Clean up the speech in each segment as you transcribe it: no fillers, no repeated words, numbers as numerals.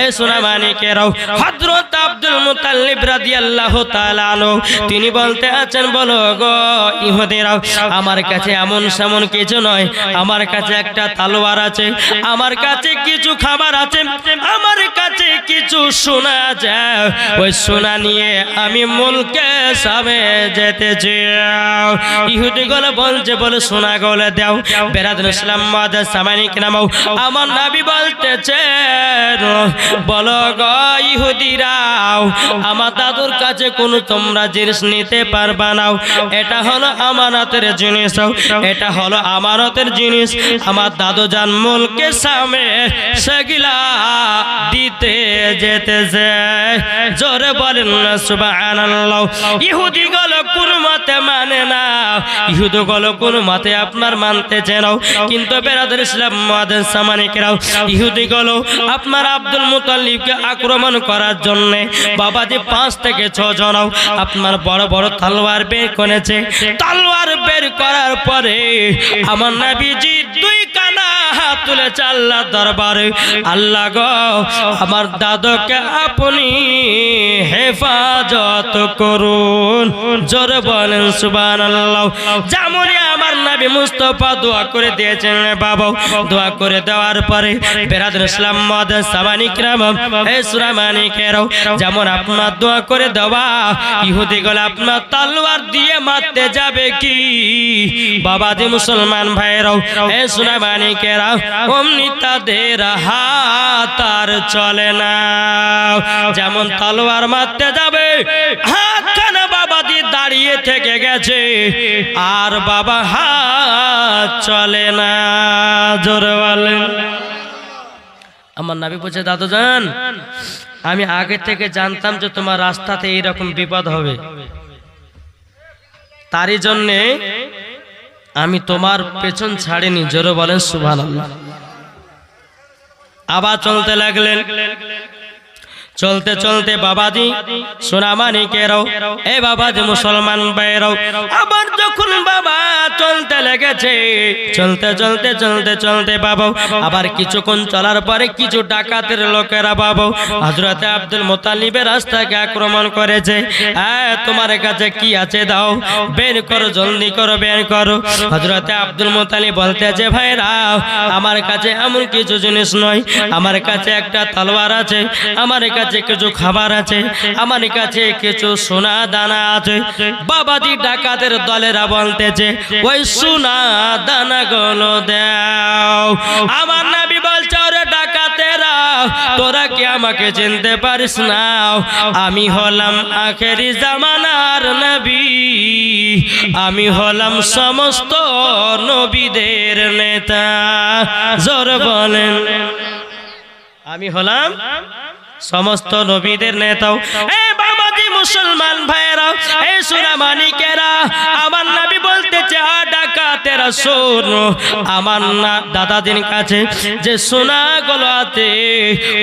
এ সোনা মানিকেরাও, হযরত আব্দুল মুতাল্লিব রাদিয়াল্লাহু তাআলা আনহু তিনি বলতে আছেন, বলো গো ইহুদিরাও, আমার কাছে এমন সেমন কিছু নয়, আমার কাছে একটা তলোয়ার আছে, আমার কাছে কিছু খাবার আছে, আমার কাছে কিছু সোনা আছে, ওই সোনা নিয়ে আমি মুলকে সামে যেতে চাই। ইহুদিগুলো বলছে, বলে সোনা গুলো দাও। বেরাদুল ইসলাম মাদার সামানিক নামাও, আমার নবী বলতেছে, বলো গো ইহুদিরাও, আমার দাদুর কাছে কোনো তোমরা জিনিস নিতে পারবা না, এটা হলো আমানতের জিনিস, এটা হলো আমানতের জিনিস, আমার দাদু জান মুলকে সামনে সেগুলা দিতে যেতেছে। জোরে বলেন না সুবহানাল্লাহ। ইহুদিগুলো কোন মতে মানে না, ইহুদিগুলো কোন মতে আপনার মানতেছে না, কিন্তু বেরাদুল ইসলাম মাদার সামানিকরাও, ইহুদিগুলো আপনার আব্দুল মুতাল্লিবকে আক্রমণ করার জন্য বাবাজি 5 থেকে 6 জন আপনার বড় বড় তলোয়ার বের করেছে। তলোয়ার বের করার পরে আমার নবীজি 2 কানা হাত তুলেছে আল্লাহর দরবারে, আল্লাহ গো আমার দাদুকে আপনি হেফাজত করুন। জোরে বলেন সুবহানাল্লাহ। যেমন আমার নবী মুস্তাফা দোয়া করে দিয়েছেন বাবা, দোয়া করে দেওয়ার পরে বেরাদুল ইসলাম মাদার সামানিকরাম, হে সূরা মানিকেরাও, যেমন আপনার দোয়া করে দেওয়া ইহুদিগুলো আপনার তলোয়ার দিয়ে মারতে যাবে কি বাবাজি মুসলমান ভাইরাও, হে সূরা মানিকেরাও, অমনি তাদের হাত আর চলে না। যেমন তলোয়ার মারতে যাবে, হাতখানা বাবাজি দাঁড়িয়ে থেকে গেছে, আর বাবা হাত চলে না। জোরে বলেন। আমার নবী বলছে, দাদু জান, আমি আগে থেকে জানতাম যে তোমার রাস্তাতে এইরকম বিপদ হবে, তারই জন্যে আমি তোমার পেছন ছাড়িনি। জোরে বলেন সুবহানাল্লাহ। আবার চলতে লাগলেন। চলতে চলতে বাবাজি সোনা মানিকেরাও, এ বাবাজি মুসলমান ভাইরাও, আবার যখন বাবা চলতে লেগেছে, চলতে চলতে চলতে চলতে বাবা আবার কিছুক্ষণ চলার পরে কিছু ডাকাতের লোকেরা বাবা হযরত আব্দুল মুতাল্লিবের রাস্তাকে আক্রমণ করেছে। তোমার কাছে কি আছে দাও, বের করো, জলদি করো, বের করো। হযরত আব্দুল মুতাল্লিব বলতেছে, ভাইরা আমার কাছে এমন কিছু জিনিস নয়, আমার কাছে একটা তলোয়ার আছে, আমার কাছে কিছু খাবার আছে, আমার কাছে কিছু সোনা দানা আছে। বাবাজি ডাকাতের দলেরা বলতেছে, ওই সোনা দানা গুলো দাও। আমার নবী বলছে, ওরে ডাকাতেরা, তোরা কি আমাকে চিনতে পারিস না? আমি হলাম আখেরি জামানার নবী, আমি হলাম সমস্ত নবীদের নেতা। জোরে বলেন, আমি হলাম সমস্ত নবীদের নেতাও। এ বাবাজি মুসলমান ভাইরা, এ সোনা মানিকেরা, আমার নবী বলতেছে, ডাকাতেরা শোনো, আমার না দাদাদের কাছে যে সোনাগুলো আছে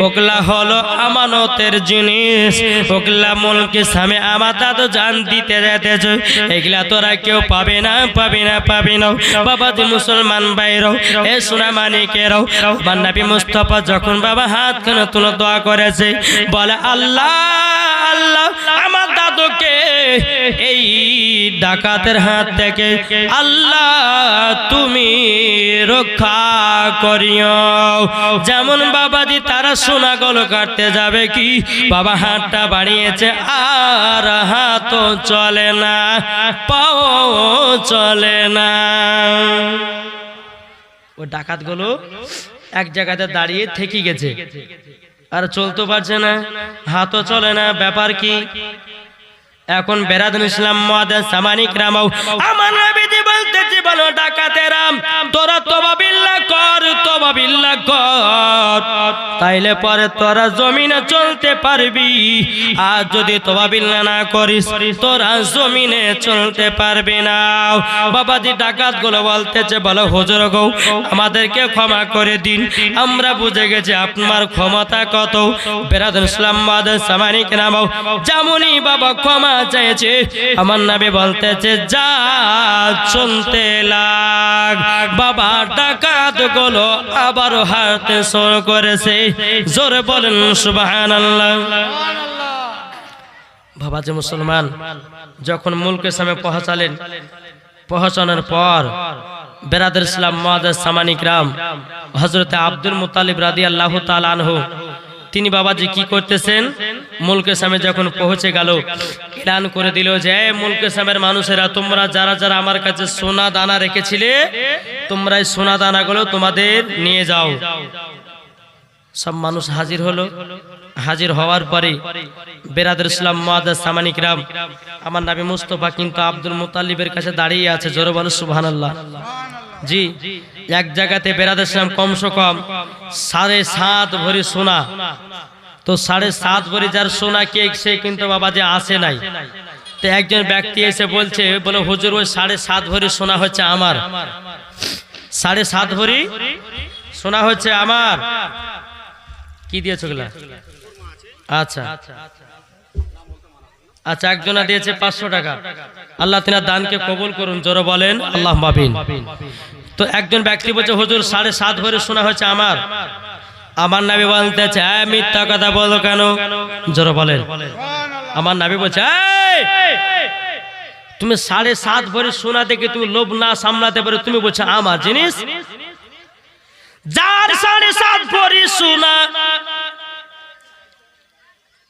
ওগুলা হলো আমানতের জিনিস, ওগুলা মুলকে সামনে আমার দাদু জান দিতে যেতেছে, এগুলা তোরা কেউ পাবে না, পাবে না, পাবে না। বাবাজি মুসলমান ভাইরা, এ সোনা মানিকেরাও, আমার নবী মুস্তাফা যখন বাবা হাত খানা তুলে দোয়া করেছে, বলে, আল্লাহ আল্লাহ, আমার দাদুকে এই ডাকাতের হাত থেকে আল্লাহ তুমি রক্ষা করিও। যেমন বাবাজি তারা সোনাগুলো কাটতে যাবে কি বাবা হাতটা বাড়িয়েছে, আর হাতও চলে না, পাও চলে না। ও ডাকাতগুলো এক জায়গাতে দাঁড়িয়ে থেকে গেছে, আর চলতে পারছে না, হাতও চলে না, ব্যাপার কি? এখন বেরাদুল ইসলাম মাদার সামানিকরাম, আমার নবীজি বলতেছে, বলো ডাকাতেরা, তোরা তওবা বিল্লাহ কর, তওবা বিল্লাহ কর, তাইলে পরে তোরা জমিনে চলতে পারবি, আর যদি তওবা বিল্লাহ না করিস তোরা জমিনে চলতে পারবি না। বাবাজি ডাকাতগুলো বলতেছে, বলো হুজুর গো, আমাদেরকে ক্ষমা করে দিন, আমরা বুঝে গেছি আপনার ক্ষমতা কত। বেরাদুল ইসলাম মাদার সামানিকরাম যেমনই বাবা ক্ষমা চাইছে, আমার নবী বলতেছে, যা চলতে চলতে লাগ। বাবা ডাকাত গুলো আবারও হাতে শুরু করেছে। জোরে বলেন সুবহানাল্লাহ। বাবা যে মুসলমান যখন মুলকে সামনে পৌঁছালেন, পৌঁছানোর পর বেরাদর ইসলাম মুআজ্জাজ সামানি کرام হযরত আব্দুল মুত্তালিব রাদিয়াল্লাহু তাআলা আনহু তিনি বাবাজি কি করতেছেন, মুলকে সামনে যখন পৌঁছে গেল এলান করে দিল যে মুলকে সামের মানুষেরা, তোমরা যারা যারা আমার কাছে সোনা দানা রেখেছিলে তোমরা এই সোনা দানাগুলো তোমাদের নিয়ে যাও। সব মানুষ হাজির হলো। হাজির হওয়ার পরে বেরাদর ইসলাম মুআজ্জাজ সামানি کرام আমার নবী মুস্তাফা কিন্তু আব্দুল মুত্তালিবের কাছে দাঁড়িয়ে আছে। জোরে বলো সুবহানাল্লাহ। জি, এক জায়গাতে বেরাদর ইসলাম কমসে কম 7.5 ভরি সোনা, তো 7.5 ভরি যার সোনা কে সে কিন্তু বাবা যে আসে নাই। তো একজন ব্যক্তি এসে বলছে, বলে হুজুর ওই 7.5 ভরি সোনা হচ্ছে আমার, 7.5 ভরি সোনা হচ্ছে আমার। কি দিয়েছো গুলা? আচ্ছা আচ্ছা, একজনা দিয়েছে 500 টাকা। আল্লাহ তিনার দানকে কবুল করুন। জোরে বলেন আল্লাহুম্মা আমিন। তো একজন ব্যক্তি বলছে হুজুর 7.5 ভরি সোনা হচ্ছে আমার। আমার নবী বলতেছে মিথ্যা কথা বলো কেন? জোরে বলেন। আমার নবী বলছে তুমি 7.5 ভরি সোনা দেখে তুমি লোভ না সামলাতে পারো, তুমি বলছো আমার জিনিস। যার 7.5 ভরি সোনা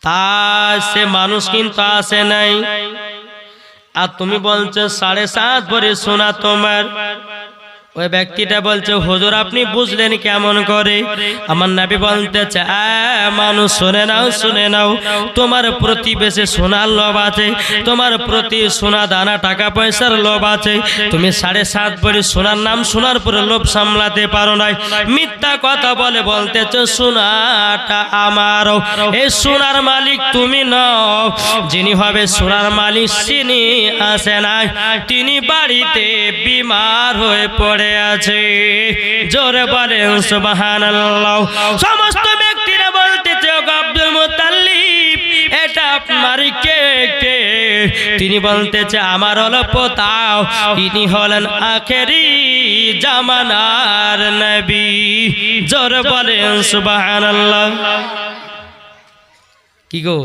তা সে মানুষ কিন্তু আসে নাই, আর তুমি বলছো 7.5 ভরি সোনা তোমার। ওই ব্যক্তিটা বলছে হুজুর আপনি বুঝলেন কেমন করে? আমার নবী বলতেছে মানুষ শুনে নাও, শুনে নাও, তোমার প্রতি বেশি সোনার লোভ আছে, তোমার প্রতি সোনা দানা টাকা পয়সার লোভ আছে। তুমি 7.5 ভরি সোনার নাম শোনার পরে লোভ সামলাতে পারো নাই, মিথ্যা কথা বলে বলতেছে সোনাটা আমারও। এই সোনার মালিক তুমি নও, যিনি হবে সোনার মালিক তিনি আসে নাই, তিনি বাড়িতে বিমার হয়ে পড়ে আছে। জোরে বলেন সুবহানাল্লাহ। সমস্ত ব্যক্তিরা বলতেছে আব্দুল মুত্তালিব এটা আপনার কে? তিনি বলতেছে আমার হলো পোতাও, ইনি হলেন আখেরি জামানার নবী। জোরে বলেন সুবহানাল্লাহ। কি গো,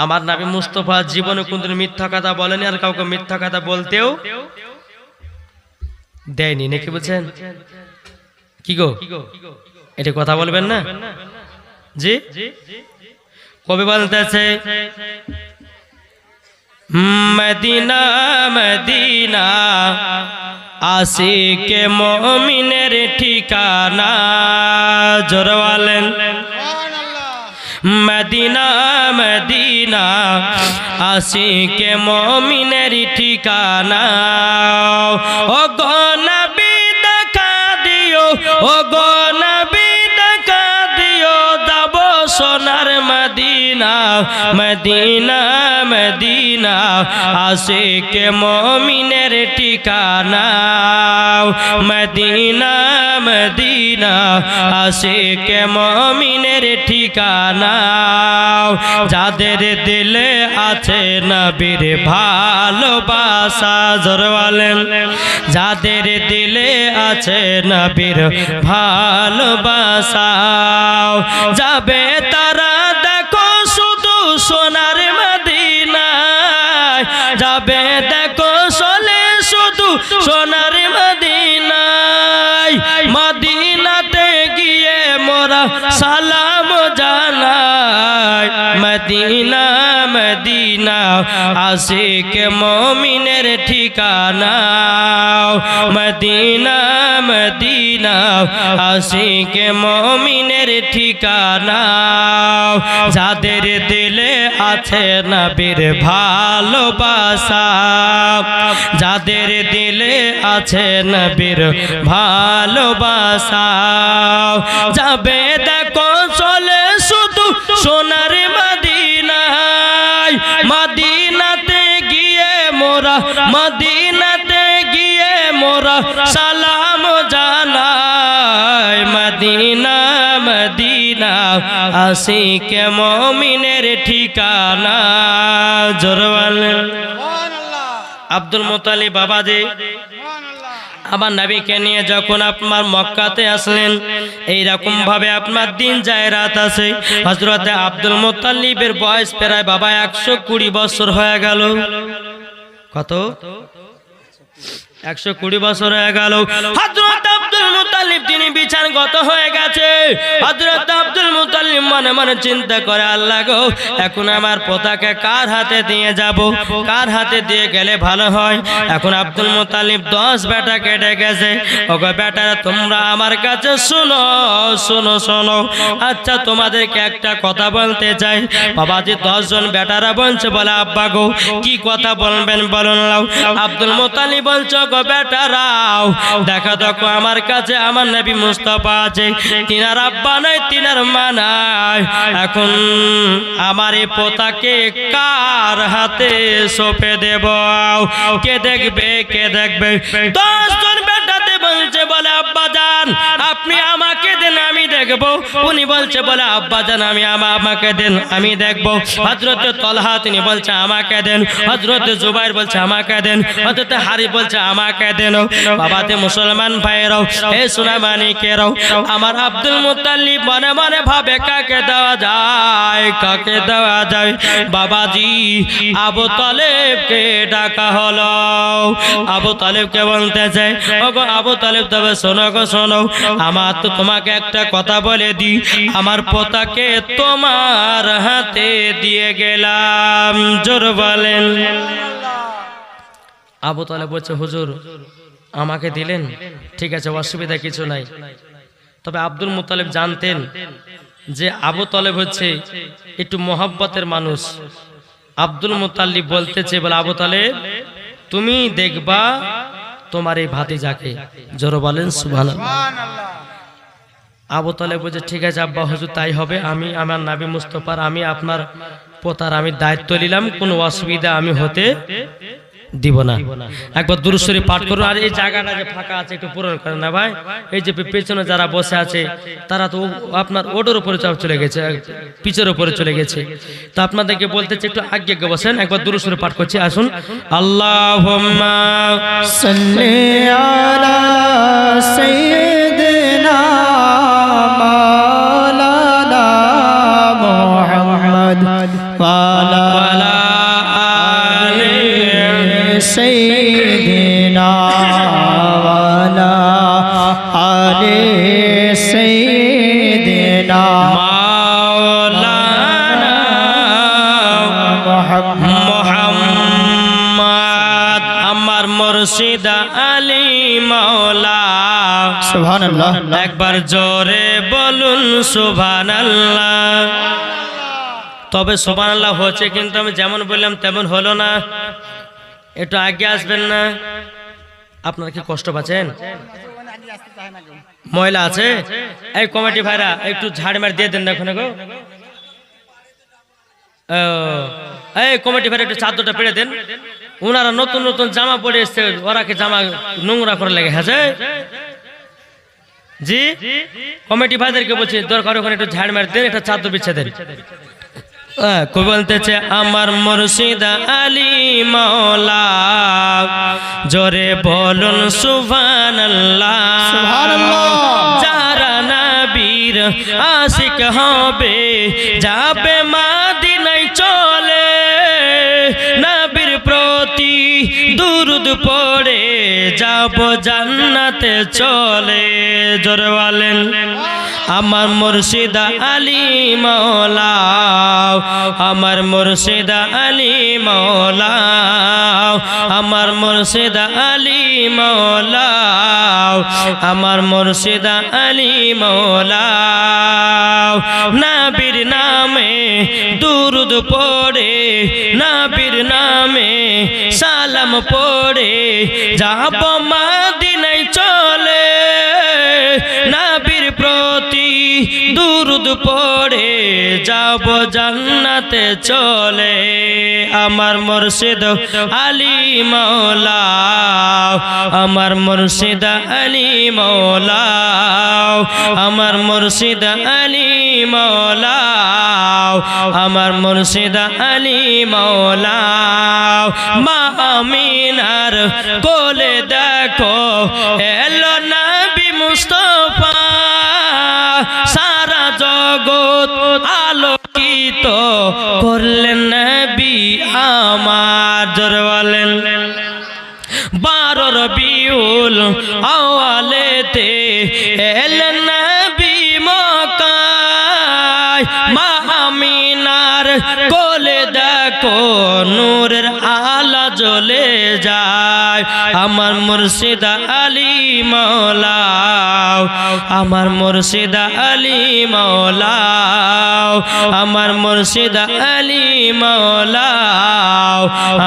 আমার নবী মুস্তাফা জীবনে কোনদিন মিথ্যা কথা বলেনি, আর কাউকে মিথ্যা কথা বলতেও দেয়নি, নাকি বলছেন? কি গো, এটা কথা বলবেন না? জি, কবি বলতেছে মদিনা মদিনা আশিকে মুমিনের ঠিকানা। জোরে বলেন মদিনা মদিনা আশিকে মুমিনের ঠিকানা। ও গো নবী দেখা দিও, ও গো নবী দেখা দিও, যাব সোনার মদিনা। মদিনা মদিনা আশিকে মুমিনের ঠিকানা। মদিনা মদিনা আশিকে মুমিনের ঠিকানা। যাদের দিলে আছে নবীর ভালোবাসা। জোরে বলেন যাদের দিলে আছে নবীর ভালোবাসা। যাবে তারা দেখো শুধু সোনার মদিনায়, যাবে দেখো চলে শুধু সোনার মদিনায়। মদিনাতে গিয়ে মোরা সালাম জানাই। মদিনা মদিনা আশিকে মুমিনের ঠিকানা। মদিনা মদিনা আশিকে মুমিনের ঠিকানা। যাদের দিলে আছে নবীর ভালোবাসা, যাদের দিলে আছে নবীর ভালোবাসা। যাবে দেখো চলে শুধু সোনার মদিনায়। মদিনাতে গিয়ে মোরা, মদিনাতে গিয়ে মোরা সালাম জানাই। মদিনা মদিনা আশিকে মুমিনের ঠিকানা। জোরে বলেন। আব্দুল মুত্তালিব বাবা যে আমার নবীকে নিয়ে যখন আপনার মক্কাতে আসলেন, এইরকম ভাবে আপনার দিন যায় রাত আছে। হযরতে আব্দুল মুত্তালিবের বয়স প্রায় বাবা 120 বছর হয়ে গেল। কত? 120 বছর হয়ে গেল। হযরত আব্দুল মুত্তালিব তিনি বিছানাগত হয়ে গেছে। হযরত আব্দুল মুত্তালিব মনে মনে চিন্তা করে, আল্লাহ গো, এখন আমার পোতাকে কার হাতে দিয়ে যাব, কার হাতে দিয়ে গেলে ভালো হয়। এখন আব্দুল মুত্তালিব 10 বেটাকে ডেকেছে। ওগো বেটারা, তোমরা আমার কাছে শোনো শোনো শোনো। আচ্ছা, তোমাদেরকে একটা কথা বলতে চাই। বাবাজি 10 জন বেটারা বলছে, বলে আব্বা গো, কি কথা বলবেন বলুন। আব্দুল মুত্তালিব বলছে, বেটারাও দেখা দেখো, আমার কাছে আমার নবী মুস্তাফা আছে, তিনার আব্বা নাই, তিনার মা নাই। এখন আমার এই পোতাকে কার হাতে সঁপে দেব? কে দেখবে, কে দেখবে? 10 জন বেটাতে বলছে, বলে আব্বা জান আপনি আমাকে দেন, আমি দেখবো। উনি বলছে, বলে আব্বা জান আমি আমাকে দেন, আমি দেখবো। হযরতে তলহা তিনি বলছে, আমাকে দেন। হযরতে জুবাইর বলছে, আমাকে দেন। হযরতে হারি বলছে, আমাকে দেন। বাবাতে মুসলমান ভাইরাও, হে সোনা মানিকেরাও, আমার আব্দুল মুত্তালিব মনে মনে ভাবে, কাকে দেওয়া যায়, কাকে দেওয়া যায়। বাবাজি আবু তালেবকে ডাকা হলো। আবু তালেবকে বলতেছে, ওগো আবু তালেব, তবে শোনো গো শোনো, আমার তো তোমাকে একটা কথা বলে দি, আমার পোতাকে তোমার হাতে দিয়ে গেলাম। জোর বলেন। আবু তালেব বলছে, হুজুর আমাকে দিলেন, ঠিক আছে, অসুবিধা কিছু নাই। তবে আব্দুল মুত্তালিব জানতেন যে আবু তালেব হচ্ছে একটু মহব্বতের মানুষ। আব্দুল মুত্তালিব বলতেছে, বলে আবু তালেব তুমি দেখবা তোমার এই ভাতিজাকে। জোরে বলেন সুবহানাল্লাহ। আবু তালেব বলছে, ঠিক আছে আব্বা হুজুর, তাই হবে। আমি আমার নবী মুস্তাফার, আমি আপনার পোতার আমি দায়িত্ব নিলাম, কোনো অসুবিধা আমি হতে দিব না। একবার দুরূদ শরীফ পাঠ করুন। আর এই জায়গাটা যে ফাঁকা আছে একটু পূরণ করেন না ভাই। এই যে পেছনে যারা বসে আছে তারা তো আপনার ওডের উপরে চলে গেছে, পিছের উপরে চলে গেছে। তো আপনাদেরকে বলতেছি একটু আগে বসেন। একবার দুরূদ শরীফ পাঠ করছি, আসুন। আল্লাহুম্মা সাল্লি আলা সাইয়্যিদিনা মাওলানা মুহাম্মদ ওয়া আলা سيدنا وعلى آل سيدنا مولانا محمد আমার মুর্শিদ আলী মাওলা। সুবহানাল্লাহ। একবার জোরে বলুন সুবহানাল্লাহ। তবে সুবহানাল্লাহ হচ্ছে, কিন্তু আমি যেমন বললাম তেমন হলো না। একটু আগে আসবেন না? আপনারা কি কষ্ট পাচ্ছেন? ময়লা আছে? এই কমিটি ভাইরা একটু ঝাড় মার দিয়ে দেন এখন গো। এই কমিটি ভাইরা একটু চাদরটা পেড়ে দেন। ওনারা নতুন নতুন জামা পরে এসছে, ওরা কি জামা নোংরা করে লেগে আছে? জি কমিটি ভাইদেরকে বলছি, দরকার ওখানে একটু ঝাড় মার দেন, একটা চাদর বিছিয়ে দেন। বলতেছে, আমার মুর্শিদ আলী মাওলা, জোরে বলুন সুবহানাল্লাহ। যারা নবীর আশিক হবে যাবে মদিনায় চলে, নবীর প্রতি দুরূদ পড়ে যাব জান্নাতে চলে। জোরে বলেন। আমার মুর্শিদ আলী মাওলা, আমার মুর্শিদ আলী মাওলা, আমার মুর্শিদ আলী মাওলা, আমার মুর্শিদ আলী মাওলা। নবীর নামে দুরূদ পড়ে, নবীর নামে সালাম পড়ে যাব মদিনায় চলে, নবীর প্রতি দুরূদ পড়ে যাব জান্নাতে চলে। আমার মুর্শিদ আলী মাওলা, আমার মুর্শিদ আলী মাওলা, আমার মুর্শিদ আলী মাওলা, আমার মুর্শিদ আলী মাওলা। মা আমিনার কোলে দেখো এলো নবী মুস্তাফা সারা জগৎ আলোকিত করলেন নবী আমার জোরে বলেন 12 রবিউল আওয়ালেতে এলেন নবী মক্কায় মা আমিনার কোলে দেখো নূরের আলো জ্বলে যায় আমার মুর্শিদ আলী মাওলা আমার মুর্শিদ আলী মাওলা আমার মুর্শিদ আলী মাওলা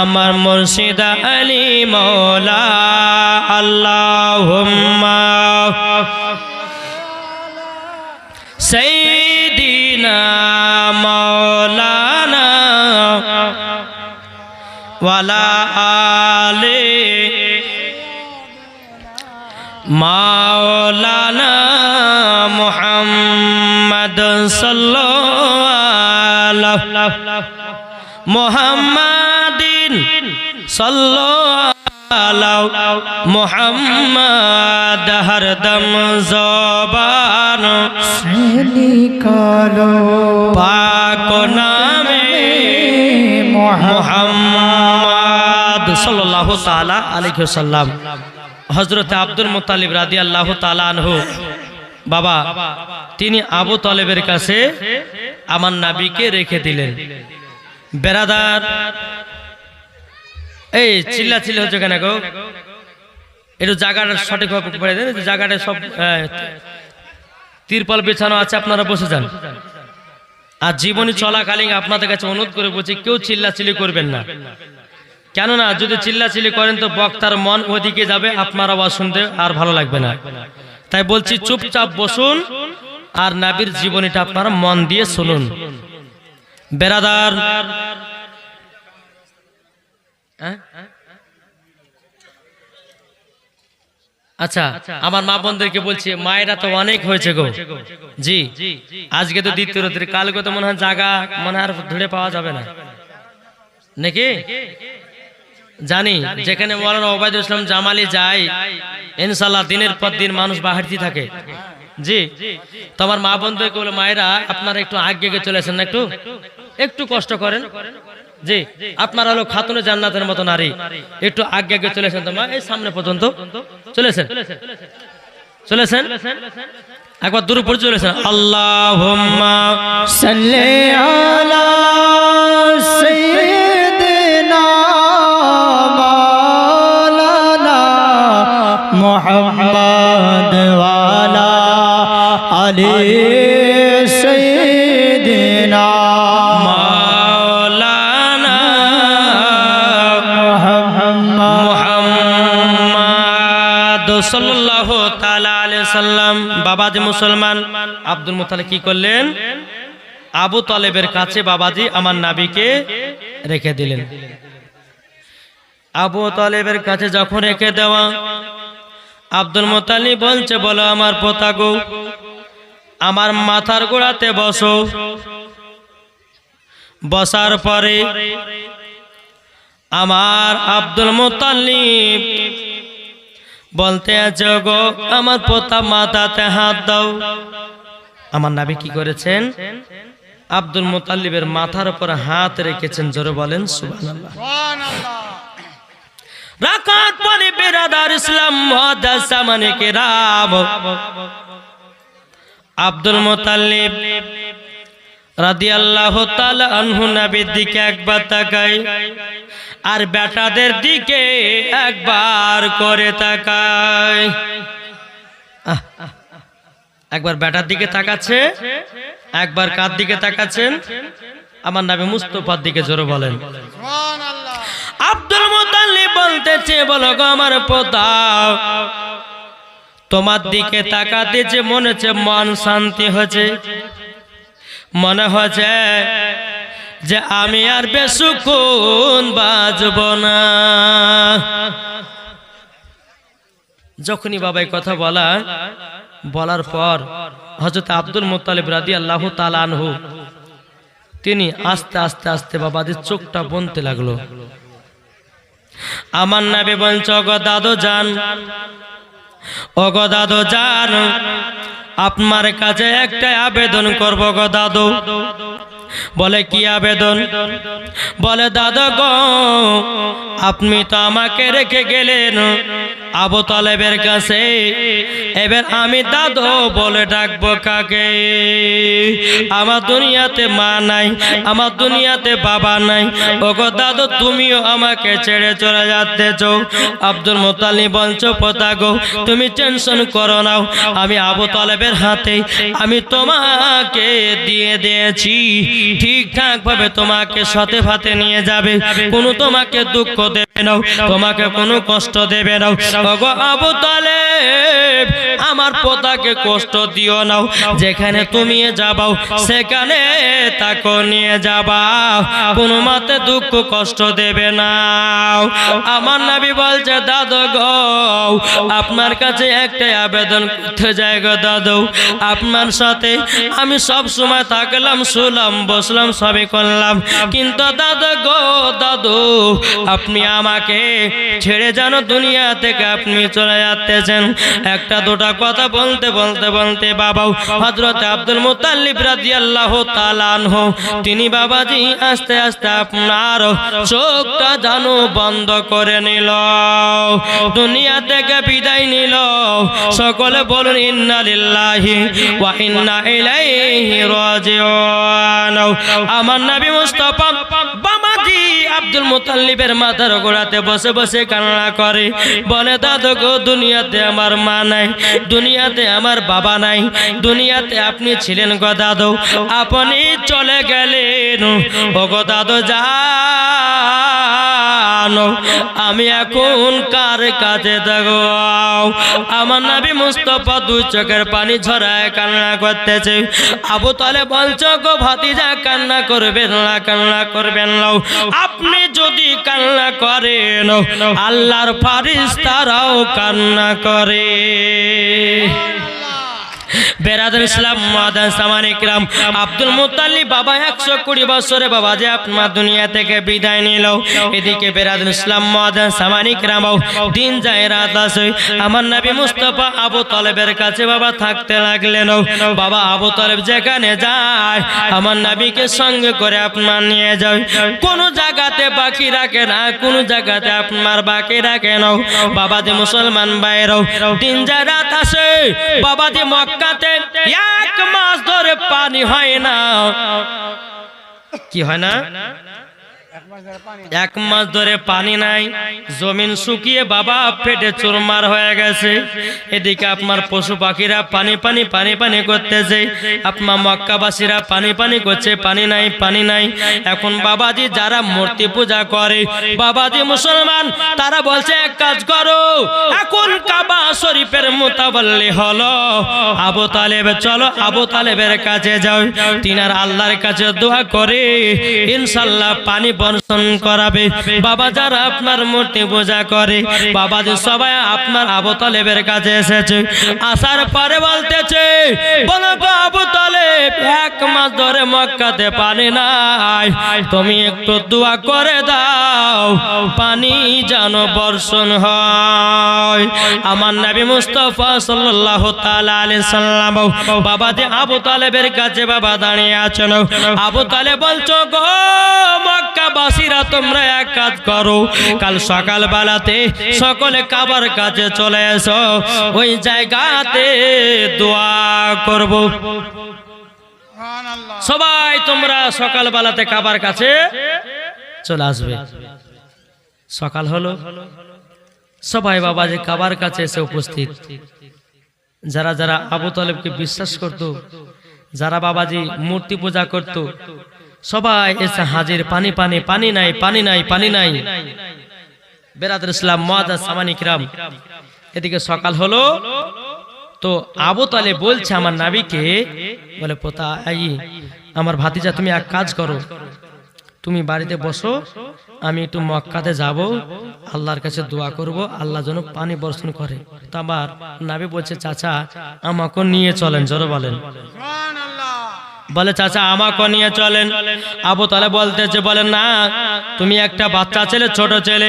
আমার মুর্শিদ আলী মাওলা আল্লাহুম্মা সাইয়্যিদিনা মাওলানা ওয়ালা আলে মাওলানা মুহাম্মদ সাল্লাল্লাহু আলাইহি মুহাম্মাদিন সাল্লাল্লাহু মুহাম্মদ হরদম জবান সে নিকালো পাক নামে মুহাম্মদ সাল্লাল্লাহু তাআলা আলাইহি ওয়াসাল্লাম। হযরত আব্দুল মুত্তালিব রাদিয়াল্লাহু তাআলা আনহু বাবা তিনি আবু তালেবের কাছে আমার নবীকে রেখে দিলেন। বেরাদার এই চিল্লাচিল্লি হচ্ছে কেন গো? একটু জায়গাটা সঠিক করে দেন, জায়গাটা সব তিরপল বিছানো আছে, আপনারা বসে যান। আর জীবনী চলাকালীন আপনাদের কাছে অনুরোধ করে বলছি কেউ চিল্লাচিল্লি করবেন না, কেননা যদি চিল্লাচিল্লি করেন তো বক্তার মন ওদিকে যাবে, আপনার আওয়াজ শুনতে আর ভালো লাগবে না। তাই বলছি চুপচাপ বসুন আর নবীর জীবনীটা আপনারা মন দিয়ে শুনুন। বেরাদার আচ্ছা আমার মা বোনদেরকে বলছি মায়েরা তো অনেক হয়েছে গো জি, আজকে তো দ্বিতীয় রাত্রি, কালকে তো মনে হয় জায়গা মনে আর ধরে পাওয়া যাবে না নাকি? জানি যেখানে মৌলানা ওবায়দুল ইসলাম জামালি যায় ইনশাআল্লাহ দিনের পর দিন মানুষ বাড়তে থাকে জি। তো আমার মা বোনদেরকে বলে মায়েরা আপনারা একটু আগে চলেছেন না, একটু একটু কষ্ট করেন জি। আপনারা হলো খাতুনে জান্নাতের মতো নারী, একটু আগে চলেছেন তো মা, এই সামনে পর্যন্ত চলেছেন চলেছেন একবার দূর পড়ে চলেছেন। আল্লাহুম্মা সাল্লি আলা সাইয়্যিদিনা মাওলানা মুহাম্মদ ওয়া আলা আলি সাইয়্যিদিনা মাওলানা মুহাম্মদ সাল্লাল্লাহু তাআলা আলাইহি সাল্লাম। বাবাজি মুসলমান আব্দুল মুত্তালিব কি করলেন? আবু তালেবের কাছে বাবাজি আমার নবীকে রেখে দিলেন। আবু তালেবের কাছে যখন রেখে দেওয়া, আব্দুল মুত্তালিব বলছে বলো আমার পোতা গো আমার মাথার গোড়াতে বসো। বসার পরে আমার আব্দুল মুত্তালিব বলতে আছে গো আমার পোতা মাথাতে হাত দাও। আমার নবী কি করেছেন? আব্দুল মুত্তালিবের মাথার উপর হাত রেখেছেন। জোরে বলেন সুবহানাল্লাহ। রাকাত পরে বেরাদার ইসলাম মুআদ্দাস সামানে কেরাম, আব্দুল মুত্তালিব রাদিয়াল্লাহু তাআলা আনহু নবীর দিকে একবার তাকায় আর বেটাদের দিকে একবার করে তাকায়। একবার বেটার দিকে তাকাচ্ছে, একবার কার দিকে তাকাচ্ছেন? আমার নবী মুস্তাফার দিকে। জোরে বলেন সুবহানাল্লাহ। আব্দুল মুত্তালিব বলতেছে বলো গো আমার পোতা তোমার দিকে তাকাতে যে মনে হচ্ছে মন শান্তি হয়েছে, মনে হচ্ছে যে আমি আর বেসুকুন বাজব না। যখনই বাবাই কথা বলার পর হযরত আব্দুল মুত্তালিব রাদিয়াল্লাহু তাআলা আনহু তিনি আস্তে আস্তে আস্তে বাবাদের চোখটা বনতে লাগলো। আমার নবী বলছে গো দাদু জান ওগো দাদু জান, আপনার কাছে একটা আবেদন করব গো দাদু। বলে কি আবেদন? বলে দাদু গো, আপনি তো আমাকে রেখে গেলেন আবু তালেবের কাছে, এবার আমি দাদু বলে ডাকবো কাকে? আমার দুনিয়াতে মা নাই, আমার দুনিয়াতে বাবা নাই। ওগো দাদু, তুমিও আমাকে ছেড়ে চলে যাচ্তেছ। আব্দুল মুত্তালিব বলছো পোতা গো, তুমি টেনশন করো না, আমি আবু তালেবের হাতে আমি তোমাকে দিয়ে দিয়েছি, ঠিকঠাক ভাবে তোমাকে সাথে ভাতে নিয়ে যাবে, কোনো তোমাকে দুঃখ দেবে না, তোমাকে কোনো কষ্ট দেবে না। ওগো আবু তালেব, আমার পোতাকে কষ্ট দিও না, যেখানে তুমি যাবাও সেখানে তাকে নিয়ে যাবা, কোনো মতে দুঃখ কষ্ট দেবে না। আমার নবী বলছে দাদু গো, আপনার কাছে একটা আবেদন করতে যাই গো দাদু। আপনার সাথে আমি সব সময় থাকলাম, শুলাম, বসলাম, সবই করলাম, কিন্তু দাদু গো দাদু, আপনি আমাকে ছেড়ে যেন দুনিয়া থেকে আপনি চলে যাচ্তেছেন। একটা দুটা কথা বলতে বলতে বলতে বাবা হযরত আব্দুল মুত্তালিব রাদিয়াল্লাহু তাআলা আনহু তিনি বাবাজি আস্তে আস্তে আপনার চোখটা যেন বন্ধ করে নিল, দুনিয়া থেকে বিদায় নিল। সকলে বলুন ইন্না লিল্লাহি ওয়া ইন্না ইলাইহি রাজিউন। আমার নবী মুস্তাফা বাবাজি আব্দুল মুত্তালিবের মাথার গোড়াতে বসে বসে কান্না করে, বলে দাদু গো, দুনিয়াতে আমার মা নাই, দুনিয়াতে আমার বাবা নাই, দুনিয়াতে আপনি ছিলেন গো দাদু, আপনি চলে গেলেন। ও গো দাদু জানো, আমি এখন কার কাছে থাকবো? আমার নবী মুস্তাফা দুই চোখের পানি ঝরায় কান্না করতেছে। আবু তালেব বলছো গো ভাতিজা, কান্না করবেন না, কান্না করবেন না, আপনি যদি কান্না করেন আল্লাহর ফেরেশতারাও কান্না করে। বেরাদুল ইসলাম মুআদ্দান সামানে কিরাম, আব্দুল মুত্তালিব বাবা 120 বছরে বাবা যে আপনার দুনিয়া থেকে বিদায় নিল। এদিকে বেরাদুল ইসলাম মুআদ্দান সামানে কিরাম, দিন যায় রাত আসে, আমার নবী মুস্তাফা আবু তালেবের কাছে বাবা থাকতে লাগলেন। বাবা আবু তালেব যেখানে যায় আমার নবীকে সঙ্গে করে আপনার নিয়ে যায়, কোন জায়গাতে বাকি রাখে না, কোন জায়গাতে আপনার বাকি রাখে না। বাবা যে মুসলমান ভাইরাও, দিন যায় রাত আসে, বাবা যে মক্কাতে 1 মাস ধরে পানি হয় না। কি হয় না? 1 মাস ধরে পানি নাই, জমিন শুকিয়ে বাবা ফেটে চুরমার হয়ে গেছে। এদিকে আপনার পশু পাখিরা পানি পানি পানি পানি করতেছে, আপনার মক্কাবাসীরা পানি পানি করছে, পানি নাই, পানি নাই। এখন বাবাজি যারা মূর্তি পূজা করে, বাবাজি মুসলমান, তারা বলছে এক কাজ করো, এখন কাবা শরীফের মুতাওয়াল্লি হলো আবু তালেব, চলো আবু তালেবের কাছে যাও, তিনার আল্লাহর কাছে দোয়া করে ইনশাআল্লাহ পানি বর্ষণ করাবে। বাবা যারা আপনার মূর্তি পূজা করে, বাবা যে সবাই আপনার আবু তালেবের কাছে এসেছে, আসার পরে বলতেছে, বলো গো আবু তালেব, 1 মাস ধরে মক্কাতে পানি নাই, তুমি একটু দোয়া করে দাও পানি যেন বর্ষণ হয়। আমার নবী মুস্তাফা সাল্লাল্লাহু তাআলা আলাইহি সাল্লাম বাবা যে আবু তালেবের কাছে বাবা দাঁড়িয়ে আছেন। আবু তালেব বলছো গো মক্কাবাসীরা, তোমরা এক কাজ করো, কাল সকাল বেলাতে সকলে কাবার কাছে চলে এসো, ওই জায়গাতে দোয়া করব। সবাই তোমরা সকাল বেলাতে কাবার কাছে চলে আসবে। সকাল হলো, সবাই বাবা যে কাবার কাছে এসে উপস্থিত। যারা যারা আবু তালেবকে বিশ্বাস করত, যারা বাবাজি মূর্তি পূজা করত, সবাই এসে হাজির। পানি পানি পানি নাই, পানি নাই, পানি নাই। বেরাদুল ইসলাম মুআদ্দান সামানে কিরাম, এদিকে সকাল হলো, তো আবু তালেব বলছে আমার নবীকে, বলে পোতা আমার ভাতিজা, তুমি এক কাজ করো, তুমি বাড়িতে বসো, আমি একটু মক্কাতে যাব, আল্লাহর কাছে দোয়া করব, আল্লাহ যেন পানি বর্ষণ করে। তো আমার নবী বলছে চাচা আমাকে নিয়ে চলেন, জোরে বলেন। বলে চাচা আমাকে নিয়ে চলেন। আবু তালেব বলতেছে, বলে না, তুমি একটা বাচ্চা ছেলে, ছোট ছেলে,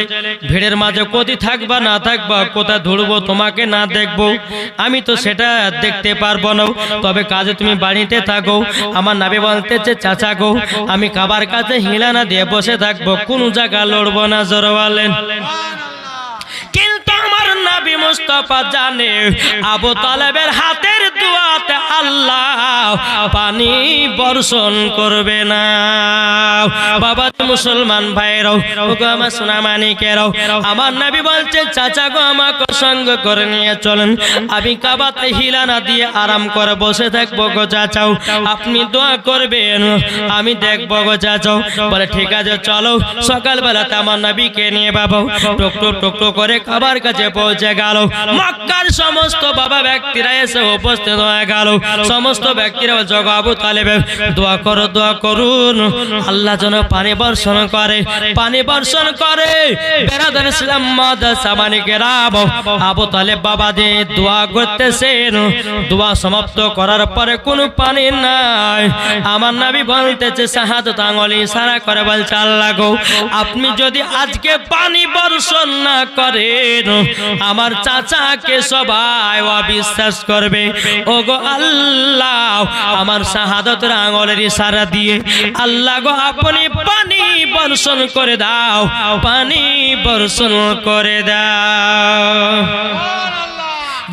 ভিড়ের মাঝে কোথায় থাকবা না থাকবা, কোথায় ধরবো তোমাকে না দেখবো, আমি তো সেটা দেখতে পারবো না, তবে কাজে তুমি বাড়িতে থাকো। আমার নবী বলতেছে, চাচা গো, আমি কাবার কাছে হিলানা দিয়ে বসে থাকবো, কোন জায়গা লড়বো না। জোরে বলেন। কিন্তু আমার নবী মুস্তাফা জানে আবু তালেবের হাতের দোয়াতে আল্লাহ পানি বর্ষণ করবে না। বাবা মুসলমান ভাইরাও, আমার সোনা মানিকেরাও, আমার নবী বলছে, চাচা গো, আমাকে সঙ্গ করে নিয়ে চলেন, আমি কাবাতে হিলানা দিয়ে আরাম করে বসে থাকবো গো চাচাও, আপনি দোয়া করবেন, আমি দেখবো গো চাচাও। বলে ঠিক আছে চলো। সকালবেলাতে আমার নবীকে নিয়ে বাবা টুক টুক টুক টুক করে কাবার কাছে পৌঁছে গেল। মক্কার সমস্ত বাবা ব্যক্তিরা এসে উপস্থিত হয়ে গেল। সমস্ত ব্যক্তিরা জগ আবু তালেব দোয়া করো, দোয়া করুন, আল্লাহ যেন পানি বর্ষণ করে, পানি বর্ষণ করে। বেরাদার ইসলাম মাদ্রাসা মানিকেরাম, আবু তালেব বাবা যে দোয়া করতেছেন, দোয়া সমাপ্ত করার পরে কোনো পানি নাই। আমার নবী বলতেছে, শাহাদাত আঙ্গুল ইশারা করে বলছে, আল্লাহ গো, আপনি যদি আজকে পানি বর্ষণ না করেন, আমার চাচাকে সবাই অবিশ্বাস করবে। ওগো আল্লাহ, আমার শাহাদাতের আঙ্গুলের ইশারা দিয়ে আল্লাহ গো, আপনি পানি বর্ষণ করে দাও, পানি বর্ষণ করে দাও।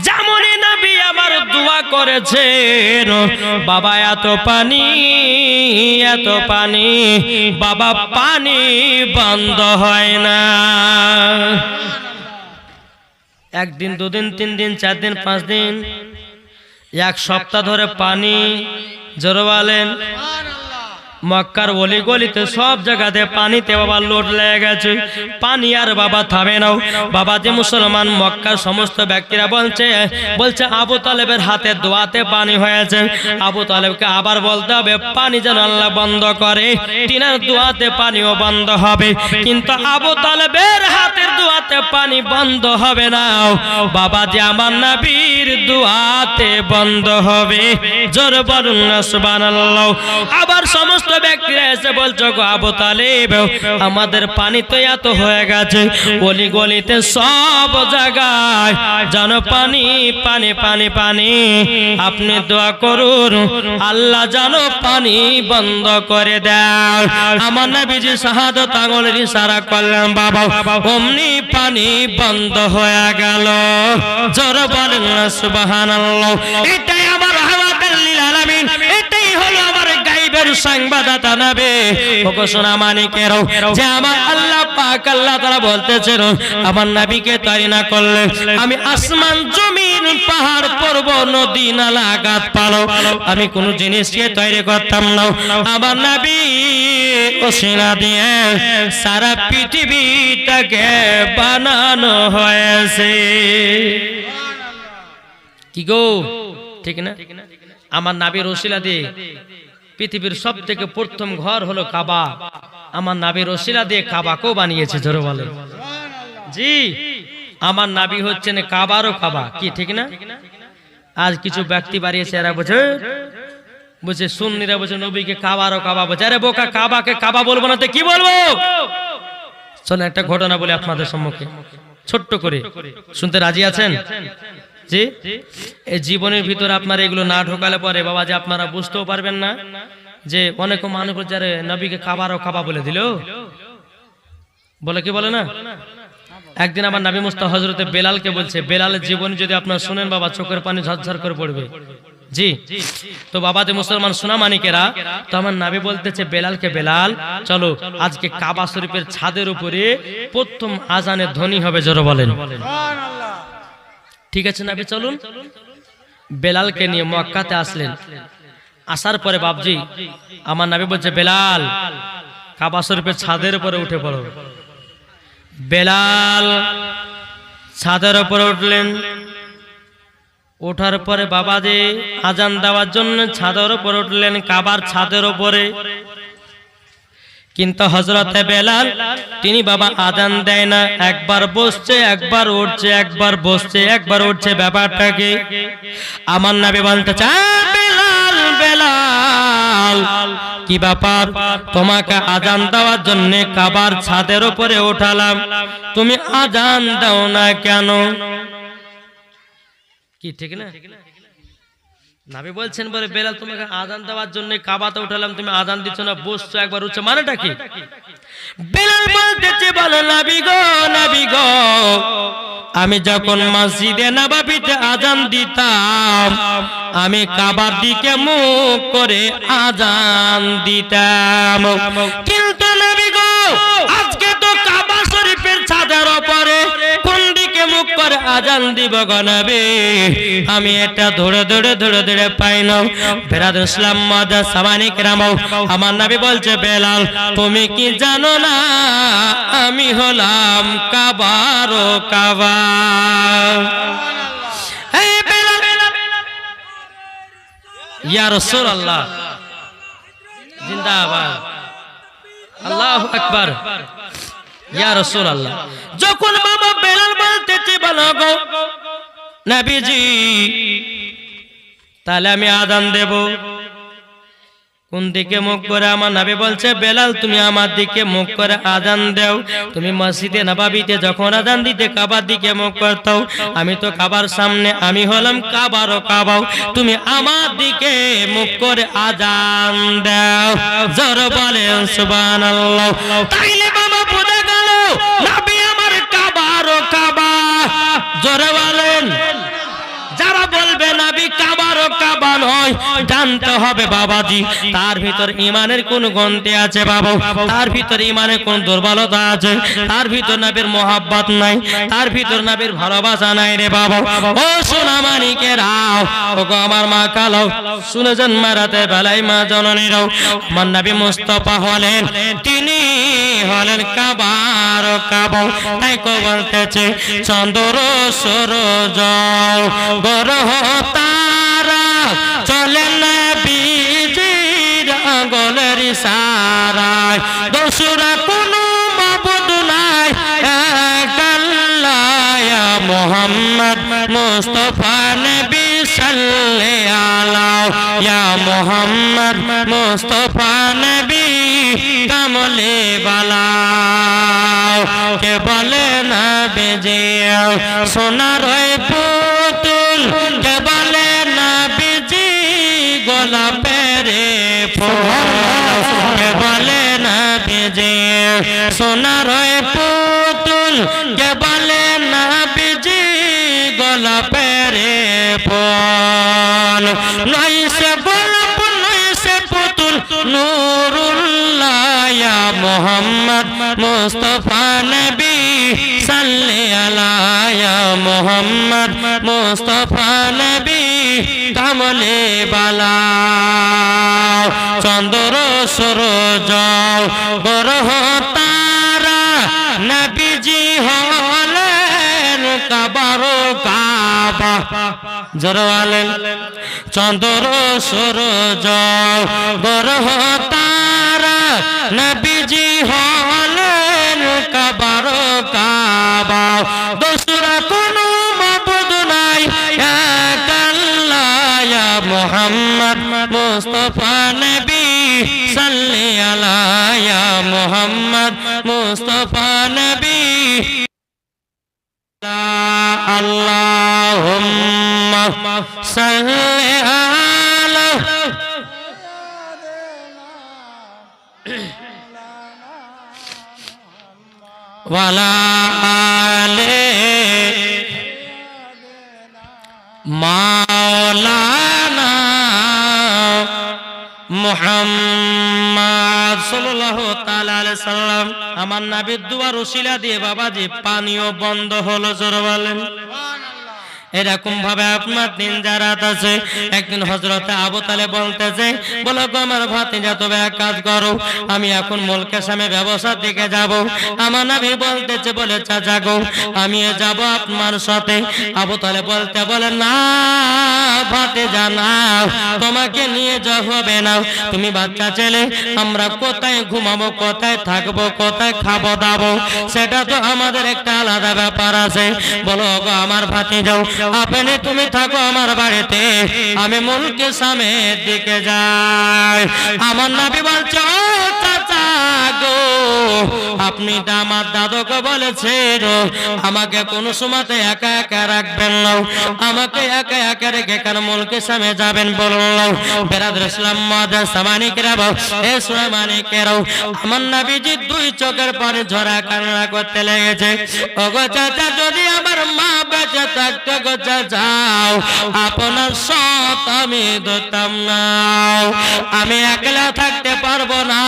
যেমনই নবী আমার দোয়া করেছেন, বাবা এত পানি, এত পানি, বাবা পানি বন্ধ হয় না। একদিন, দুদিন, 3 দিন, 4 দিন, 5 দিন, 1 সপ্তাহ ধরে পানি। জোরে বলেন। মক্কার অলি গলিতে সব জায়গাতে পানিতে বাবা লোড লেগে গেছে, পানি আর বাবা থামে না। বাবা যে মুসলমান মক্কার সমস্ত ব্যক্তিরা বলছে আবু তালেবের হাতে দোয়াতে পানি হয়েছে। আবু তালেবকে আবার বলতে হবে পানি যেন আল্লাহ বন্ধ করে, তিনার দোয়াতে পানিও বন্ধ হবে। কিন্তু আবু তালেবের হাতের দোয়াতে পানি বন্ধ হবে না, বাবা যে আমার নবীর দোয়াতে বন্ধ হবে। জোরে বলুন না সুবহানাল্লাহ। আবার সমস্ত ব্যক্তিরা এসে বলছো, গো আবু তালেব, আমাদের পানি তো এত হয়ে গেছে, গলি গলিতে সব জায়গায় যেন পানি পানি পানি পানি, আপনি দোয়া করুন, আল্লাহ যেন পানি বন্ধ করে দেয়। আমার নবীজি শাহাদাত আঙ্গুলের ইশারা করলেন, বাবা অমনি পানি বন্ধ হয়ে গেল। জোরে বলেন না সুবহানাল্লাহ। এটাই আমার রহমাতুল লিল আলামিন, এটাই হলো আমার গায়বের সংবাদদাতা নবী। ওগো সোনা মানিকেরাও, যে আমার আল্লাহ পাক আল্লাহ তাআলা বলতেছেন, আমার নবীকে তৈরি না করলে আমি আসমান জমিন পাহাড় পর্বত নদী নালা গাছ পালো আমি কোন জিনিসকে তৈরি করতাম না। আমার নবী ওসিলা দিয়ে সারা পৃথিবীটাকে বানানো হয়েছে। কি গো, ঠিক না? আমার নবীর ওসিলা দিয়ে পৃথিবীর সব থেকে প্রথম ঘর হলো কাবা। আমার নবীর ওসিলা দিয়ে কাবাকেও বানিয়েছে। জোরে বলেন। জি, আমার নবী হচ্ছেন কাবারও কাবা। কি ঠিক না? আজ কিছু ব্যক্তি বাড়িয়েছে, এরা বুঝে সুন্নিরা বুঝে নবীকে কাবারও কাবা বলছে। আরে বোকা, কাবাকে কাবা বলবো না তো কি বলবো? চলো একটা ঘটনা বলি আপনাদের সম্মুখে, ছোট্ট করে, শুনতে রাজি আছেন? জি, এই জীবনের ভিতরে আপনারা এগুলো না ঢোকালে পরে বাবা যে আপনারা বুঝতেও পারবেন না যে অনেক মানুষ যারা নবীকে কাবারও কাবা বলে দিল। বলে কি বলে না? একদিন আমার নবী মুস্তাফা হযরতে বেলালকে বলছে, বেলালের জীবন যদি আপনারা শুনেন বাবা চোখের পানি ঝরঝর করে পড়বে। জি, তো বাবা যে মুসলমান সোনা মানিকেরা, তো আমার নবী বলতেছে বেলালকে, বেলাল চলো আজকে কাবা শরীফের ছাদের উপরে প্রথম আজানের ধ্বনি হবে। জোরে বলেন সুবহানাল্লাহ। ঠিক আছে নবী চলুন। বেলালকে নিয়ে মক্কাতে আসলেন। আসার পরে বাবজি আমার নবী বলছে, বেলাল কাবা শরীফের ছাদের উপরে উঠে পড়ো। বেলাল ছাদের উপরে উঠলেন। ওঠার পরে বাবা যে আজান দেওয়ার জন্য ছাদের উপরে উঠলেন, কাবার ছাদের উপরে। কিন্তু হযরতে বেলাল তিনি বাবা আজান দেয় না, একবার বসছে, একবার উঠছে, একবার বসছে, একবার উঠছে। ব্যাপারটা কি? আমার নবী বলতে চায়, বেলাল বেলাল কি ব্যাপার? তোমাকে আজান দেওয়ার জন্য কাবার ছাদের উপরে উঠালাম, তুমি আজান দাও না কেন? কি ঠিক না? নবী বলছেন বলে বেলাল তোমাকে আজান দেওয়ার জন্য কাবাতে উঠালাম, তুমি আজান দিচ্ছ না, বসছো একবার উঠছো, মানেটা কি? বেলাল বলতেছে বলে নবী গো, আমি যখন মসজিদে নববীতে আজান দিতাম, আমি কাবার দিকে মুখ করে আজান দিতাম, কিন্তু নবী গো আজকে তো কাবা শরীফের ছাদের উপরে কোন দিকে মুখ করে আজান দিব গো নবী? আমি এটা ধরে পাই না। বেরাদর ইসলাম মাদা সামানি কেরাম, আমার নবী বলছে বেলাল তুমি কি জানো না আমি হলাম কাবার ও কাবা? এই বেলাল, ইয়া রাসূলুল্লাহ জিন্দাবাদ, আল্লাহু আকবার, ইয়া রাসূলুল্লাহ। যখন বাবা বেলাল বলতেছে বলো গো নবীজি তাহলে আমি আজান দেব, কোন দিকে মুখ করে? আমার নবী বলছে বেলাল তুমি আমার দিকে মুখ করে আজান দাও। তুমি মসজিদে নববীতে যখন আজান দিতে কাবার দিকে মুখ করতাও, আমি তো কাবার সামনে, আমি হলাম কাবার ও কাবা, তুমি আমার দিকে মুখ করে আজান দাও। জোরে বলেন সুবহানাল্লাহ। তাইলে বাবা বোঝা গেল নবী আমার কাবার ও কাবা। জোরে বলেন। যারা বলবে নবী কাবার ও কাবা নয়, জানতে হবে বাবাজি তার ভিতর ইমানের কোন গন্তি আছে বাবা, তার ভিতর ইমানের কোন দুর্বলতা আছে, তার ভিতর নবীর মোহাব্বত নাই, তার ভিতর নবীর ভালোবাসা নাই রে বাবা। ও সোনা মানিকেরাও, ও গো আমার মা কালো, শুনেছেন মারাতে বেলায় মা জননীরাও, আমার নবী মুস্তাফা হলেন, তিনি হলেন কাবার ও কাবা। তাই কো বলতেছে চন্দ্র সূরজ গ্রহ তারা চলে নবীজির আঙ্গুলের ইশারায়, দোসরা কোনো মাবুদ নাই এক আল্লাহ, ইয়া মুহাম্মদ মুস্তাফা নবী সাল্লাল্লাহু আলাইহি, ইয়া মুহাম্মদ মুস্তাফা নবী কামলে বালা। কে বলে নবীজি সোনার পুতুল, কে বলে নবীজি গোলাপের ফুল, কে বলে নবীজি সোনার পুতুল, কে বলে নবীজি গোলাপের ফুল। নয় সে গোলাপ নয় সে পুতুল, নূরুল্লাহ, ইয়া মুহাম্মদ মুস্তাফা নবী সাল্লাল্লাহু আলাইহি, ইয়া মুহাম্মদ মুস্তাফা নবী কামলে বালা। চন্দ্র সূরজ গ্রহ তারা নবীজি হলেন কাবার ও কাবা। জোরে বলেন। চন্দ্র সূরজ গ্রহ তারা নবীজি হলেন কাবার ও কাবা, দোসরা কোনো মাবুদ নাই এক আল্লাহ, ইয়া মুহাম্মদ মুস্তাফা নবী সাল্লাল্লাহু আলাইহি, ইয়া মুহাম্মদ মুস্তাফা নবী। আল্লাহুম্মা সাল্লি আলা ওয়ালা আলে মাওলানা মুহাম্মদ সাল্লাল্লাহু তাআলা আলাইহি সাল্লাম। আমার নবীর দুয়ার ওসিলা দিয়ে বাবাজি পানিও বন্ধ হলো। জোরে বলেন। এরকম ভাবে আপনার দিন যারাত আছে। একদিন হযরত আবু তালেব বলতেছে, বলো গো আমার ভাতিজা তবে এক কাজ করো, আমি এখন মুলকের সামনে ব্যবসার দিকে যাব। আমার নবী বলতেছে বলে চাচা গো আমি যাব আপনার সাথে। আবু তালেব বলতে বলে না ভাতিজা না, তোমাকে নিয়ে যা হবে না, তুমি বাচ্চা ছেলে, আমরা কোথায় ঘুমাবো, কোথায় থাকবো, কোথায় খাবো দাবো, সেটা তো আমাদের একটা আলাদা ব্যাপার আছে। বলো গো আমার ভাতিজাও আপনি তুমি থাকো আমার বাড়িতে, আমি মুলকে সামের দিকে যাই। আমার নবী বলছে, ও চাচা গো, আপনি তো আমার দাদুকে বলেছেন আমাকে কোন সময়তে একা একা রাখবেন না, আমাকে একা একা রেখে কেন মুলকে সামে যাবেন বলল। বেরাদর ইসলাম মুআজ্জাজ সামানিকেরা, এ সোনা মানিকেরাও, আমার নবীজি দুই চোখের পানি ঝরা কান্না করতে লেগেছে। ওগো চাচা, যদি আমার মা বেঁচে থাকতো গো চাচা, আপনার সাথ আমি ধরতাম না, আমি একলা থাকতে পারবো না,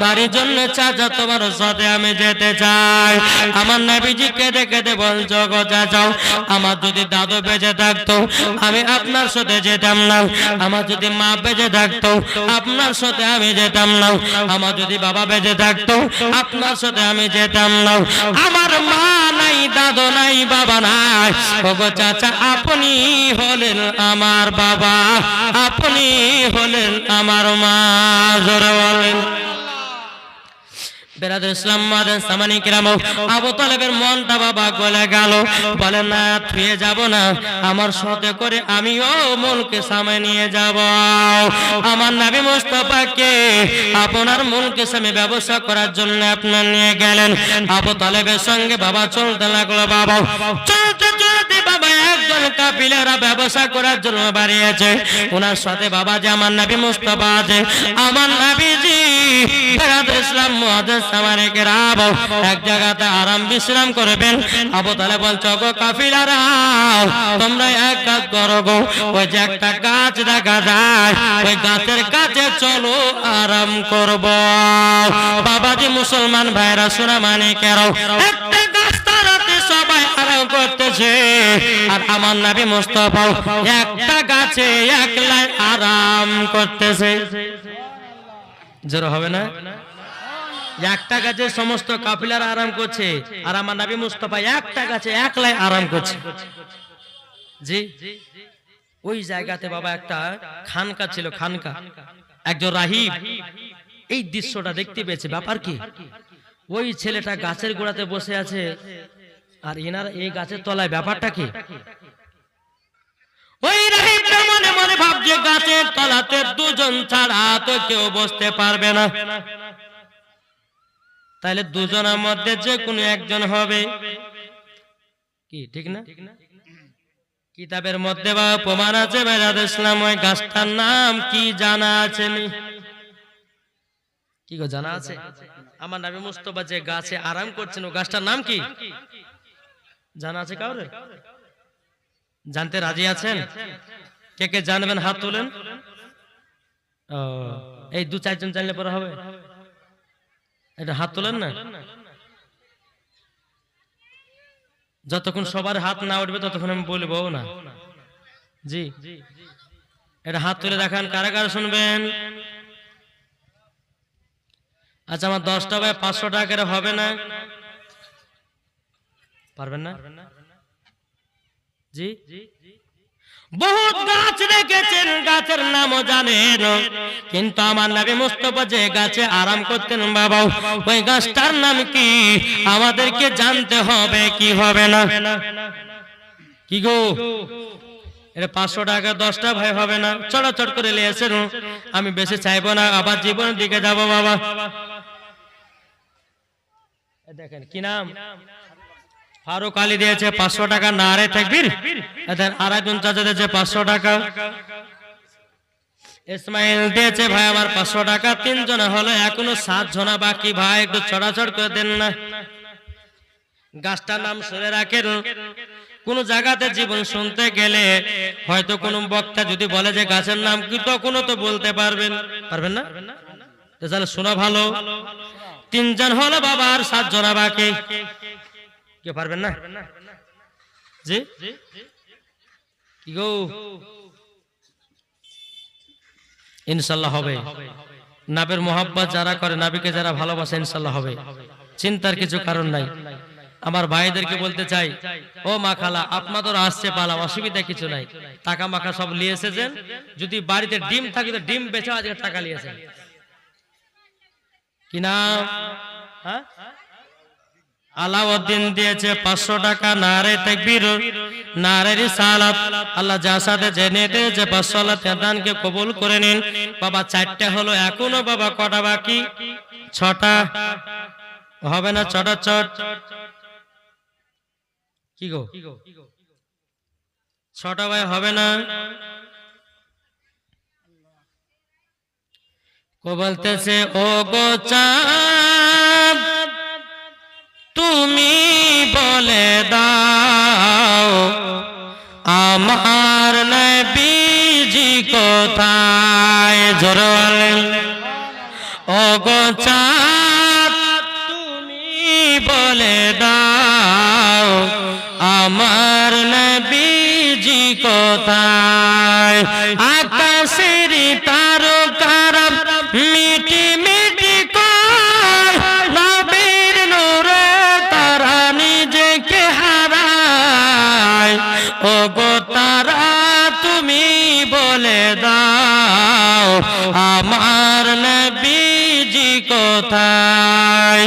তার জন্য চাচা তোমার সাথে আমি যেতে চাই। আমার নবীজি কেঁদে কেঁদে বলছো, গো চাচা, আমার যদি দাদু বেঁচে থাকতো আমি আপনার সাথে যেতাম না, আমার যদি মা বেঁচে থাকতো আপনার সাথে আমি যেতাম না, আমার যদি বাবা বেঁচে থাকতো আপনার সাথে আমি যেতাম না, আমার মা নাই, দাদু নাই, বাবা নাই, ওগো চাচা আপনি হলেন আমার বাবা, আপনি হলেন আমার মা। জোরে বলেন। বেরাদর ইসলাম মুআজ্জাজ সামানিকেরাম, আবু তালেবের মনটা বাবা গলে গেল। বলেন না, থুয়ে যাব না, আমার সাথে করে আমিও মুলকে সামে নিয়ে যাব। আমার নবী মুস্তাফাকে আপনার মুলকে সামে ব্যবসা করার জন্য আপনার নিয়ে গেলেন। আবু তালেবের সঙ্গে বাবা চলতে লাগলো। বাবা চলতে চলতে বাবা একজন কাফিলারা ব্যবসা করার জন্য বাড়িয়েছে, ওনার সাথে বাবা যে আমার নবী মুস্তাফা আছে। আমার নবীজি বেরাদর ইসলাম মুআজ্জাজ সামানিকেরাম এক জায়গাতে আরাম বিশ্রাম করবেন। আবু তালেব বলছো, গো কাফিলারা, তোমরা এক কাজ করো গো, ওই যে একটা গাছ দেখা যায়, ওই গাছের কাছে চলো, আরাম করব। বাবাজি মুসলমান ভাইরা, সোনা মানিকেরাও, একটা গাছ তারাতে সবাই আরাম করতেছে, আর আমার নবী মুস্তাফা একটা গাছে একলাই আরাম করতেছে। জোরে হবে না? একটা গাছে সমস্ত কাফিলারা আরাম করছে, আর আমার নবী মুস্তাফা একটা গাছে একলাই আরাম করছে। জি, ওই জায়গাতে বাবা একটা খানকা ছিল, খানকা, একজন রাহিব এই দৃশ্যটা দেখতে পেয়েছে। ব্যাপার কি, ওই ছেলেটা গাছের গোড়াতে বসে আছে, আর এনারা এই গাছের তলায়। ব্যাপারটা কি, ওই রাহিবটা মনে মনে ভাবছে, গাছের তলাতে দুজন ছাড়া তো কেউ বসতে পারবে না, তাহলে দুজনের মধ্যে যে কোনো একজন হবে। কি ঠিক না? কিতাবের মধ্যে বা প্রমাণ আছে। বেরাদর ইসলাম, ওই গাছটার নাম কি জানা আছে? কি গো, জানা আছে? আমার নবী মুস্তাফা যে গাছে আরাম করছেন, ও গাছটার নাম কি জানা আছে কাউরে? জানতে রাজি আছেন? কে কে জানবেন হাত তোলেন। এই দু চারজন জানলে পরে হবে, এটা হাত তোলেন না। যতক্ষণ সবার হাত না উঠবে ততক্ষণ আমি বলবো না। জি, এটা হাত তুলে দেখান, কারা কারা শুনবেন। আচ্ছা, আমার 10টা ভাই 500 টাকা করে হবে না? পারবেন না? জি, বহুত গাছ দেখেছেন, গাছের নামও জানেন, কিন্তু আমার নবী মুস্তাফা যে গাছে আরাম করতেন বাবা, ওই গাছটার নাম কি আমাদেরকে জানতে হবে, কি হবে না? কি গো, এটা 500 টাকা 10টা ভাই হবে না? চড়াচড় করে নিয়েছেন, আমি বেশি চাইবো না, আবার জীবনের দিকে যাব বাবা। দেখেন কি নাম, ফারুক আলী দিয়েছে 500 টাকা, নারে তাকবীর। আর একজন চাচা দিয়েছে 500 টাকা, ইসমাইল দিয়েছে ভাই আমার 500 টাকা। 3 জন হলো, এখনো 7 জন বাকি। ভাই একটু চড়াচড় করে দেন না। গাছটার নাম শুনে রাখেন। কোন জায়গাতে জীবন শুনতে গেলে হয়তো কোন বক্তা যদি বলে যে গাছের নাম কি, তখনও তো বলতে পারবেন না? তাহলে শোনা ভালো। 3 জন হলো বাবা, আর 7 জন বাকি। কে পারবেন না? জি, কি গো, ইনশাআল্লাহ হবে। নবীর মোহাব্বত যারা করে, নবীকে যারা ভালোবাসে, ইনশাআল্লাহ হবে, চিন্তার কিছু কারণ নাই। আমার ভাইদেরকে বলতে চাই, ও মা খালা, আপনাদের আসছে পালা, অসুবিধা কিছু নাই। টাকা মাখা সব নিয়ে এসেছেন, যদি বাড়িতে ডিম থাকে তো ডিম বেচে আজকে টাকা নিয়েছেন। কি নাম? আলাউদ্দিন দিয়েছে 500 টাকা। নারে তাকবীর, নারে রিসালাত। আল্লাহ যার সাথে জেনে দিয়েছে 500, আল্লাহ তার দানকে কবুল করে নিন। বাবা 4টা হলো, এখনো বাবা কটা বাকি? 6টা। হবে না? 6টা চট কি গো? 6টা ভাই হবে না? কো বলতেছে ও গো চাঁদ তুমি বলে দাও আমার নবীজি কোথায়? জোরে বলেন। ও গো চাঁদ তুমি বলে দাও আমার নবীজি কোথায়? আকাশের তারকারা মিটি মিটি কয় নবীর নূরে তারা নিজেকে হারায়। ও গো তারা তুমি বলে দাও আমার নবীজি কোথায়?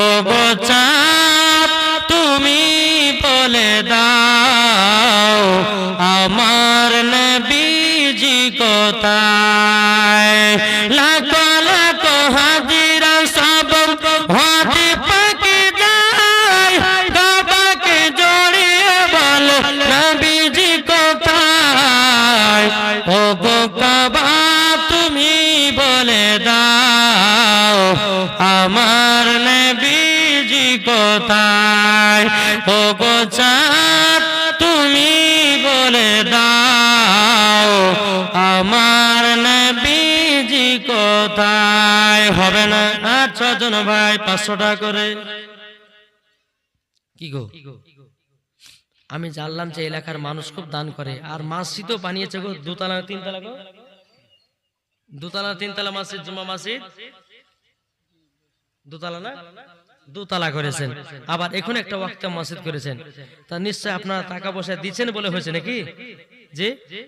ও গো চাঁদ তুমি বলে দাও আমার নবীজি কোথায়? লাখো লাখো হাজিরা সব হাতে পাকে যায়, কাবাকে জড়িয়ে বল নবীজি কোথায়? ও গো কাবা তুমি বলে দাও আমার নবীজি কোথায়? ও গো চাঁদ তুমি বলে দাও আমার নবীজি কোথায়? হবে না? আর 6 জন ভাই 500 টাকা করে। কি গো? আমি জানলাম যে এলাকার মানুষ খুব দান করে, আর মসজিদও বানিয়েছে গো, 2তলা 3তলা গো, 2তলা 3তলা মসজিদ, জুমা মসজিদ 2তলা না? 2তলা করেছেন। আবার এখন একটা ওয়াক্তা মসজিদ করেছেন। তা নিশ্চয় আপনারা টাকা পয়সা দিচ্ছেন বলে হয়েছে নাকি? জি।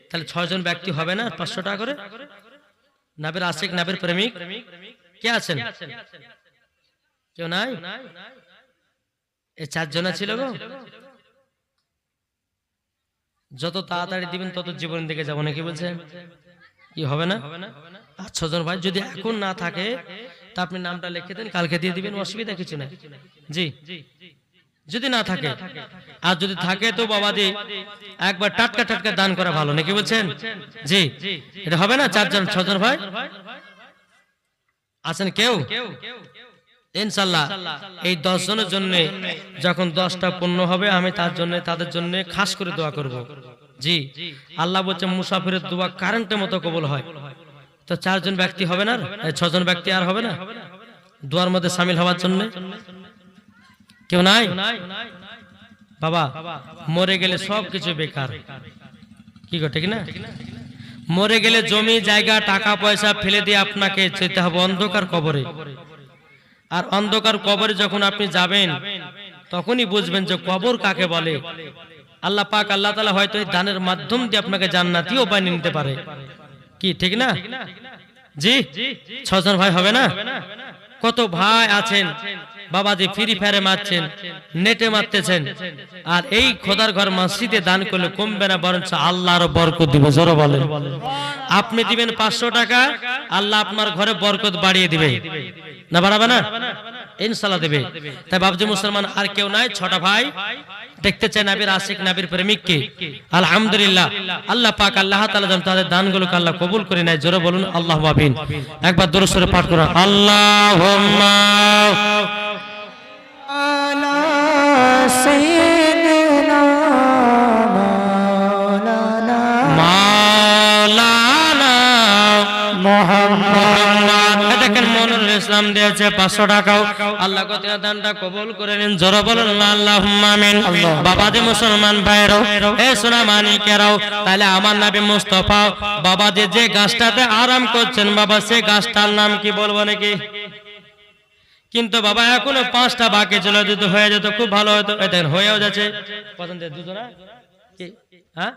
তাহলে 6 জন ব্যক্তি হবে না 500 টাকা করে? নবীর আশিক, নবীর প্রেমিক কে আছেন? কেউ নাই? এই 4 জন ছিল গো। যত তাড়াতাড়ি দিবেন তত জীবনের দিকে যাবো নাকি বলছেন? কি হবে না? 6 জন ভাই যদি এখন না থাকে তা আপনি নামটা লিখে দেন, কালকে দিয়ে দিবেন, অসুবিধা কিছু নাই। জি। যদি না থাকে, আর যদি থাকে তো বাবা দি একবার টাটকা টাটকা দান করা ভালো নাকি বলছেন? জি। এটা হবে না? 4 জন 6 জন ভাই আছেন কেউ? ইনশাআল্লাহ এই 10 জনের জন্য যখন 10টা পূর্ণ হবে আমি তার জন্য তাদের জন্য খাস করে দোয়া করব। জি। আল্লাহ বলছে মুসাফিরের দোয়া কারেন্টের মতো কবুল হয়। তো 4 জন ব্যক্তি হবে না? 6 জন ব্যক্তি আর হবে না দোয়ার মধ্যে শামিল হওয়ার জন্য? কেউ নাই? বাবা মরে গেলে সব কিছু বেকার। কি গো, ঠিক না? মরে গেলে জমি জায়গা টাকা পয়সা ফেলে দিয়ে আপনাকে যেতে হবে অন্ধকার কবরে। আর অন্ধকার কবরে যখন আপনি যাবেন তখনই বুঝবেন যে কবর কাকে বলে। আল্লাহ পাক আল্লাহ তাআলা হয়তো এই দানের মাধ্যম দিয়ে আপনাকে জান্নাতীও বানিয়ে নিতে পারে। কি ঠিক না? জি। 6 জন ভাই হবে না? কত ভাই আছেন বাবাজি ফ্রি ফায়ারে মারছেন, নেটে মারতেছেন, আর এই খোদার ঘর মসজিদে দান করলে কমবে না, বরঞ্চ আল্লাহর বরকত দিবে। জোরে বলেন। আপনি দিবেন 500 টাকা, আল্লাহ আপনার ঘরে বরকত বাড়িয়ে দিবে না? বাড়াবে না? ইনশাআল্লাহ দেবে। তাই বাবজি মুসলমান আর কেউ নাই, 6টা ভাই দেখতে চাই নবীর আশিক, নবীর প্রেমিককে। আলহামদুলিল্লাহ আল্লাহ পাক আল্লাহ তাআলা যেন তাদের দানগুলোকে আল্লাহ কবুল করে নেয়। জোরে বলুন আল্লাহুম্মা আমিন। একবার দরুদ শরীফ পাঠ করুন। আল্লাহুম্মা আলা সাইয়্যিদিনা মাওলানা মুহাম্মদ। দেখেন মনিরুল ইসলাম দিয়েছে 500 টাকাও, আল্লাহ কতিনা দানটা কবুল করে নিন। জোরে বলুন আল্লাহুম্মা আমিন। বাবাজি মুসলমান ভাইরাও, এ সোনা মানিকেরাও, তাহলে আমার নবী মুস্তাফা বাবাজি যে গাছটাতে আরাম করছেন বাবা, সে গাছটার নাম কি বলবো নাকি? কিন্তু বাবা এখনো 5টা বাকি ছিল, যদি হয়ে যেত খুব ভালো হতো। দেখেন হয়েও যাচ্ছে। পছন্দের দুজনা কি? হ্যাঁ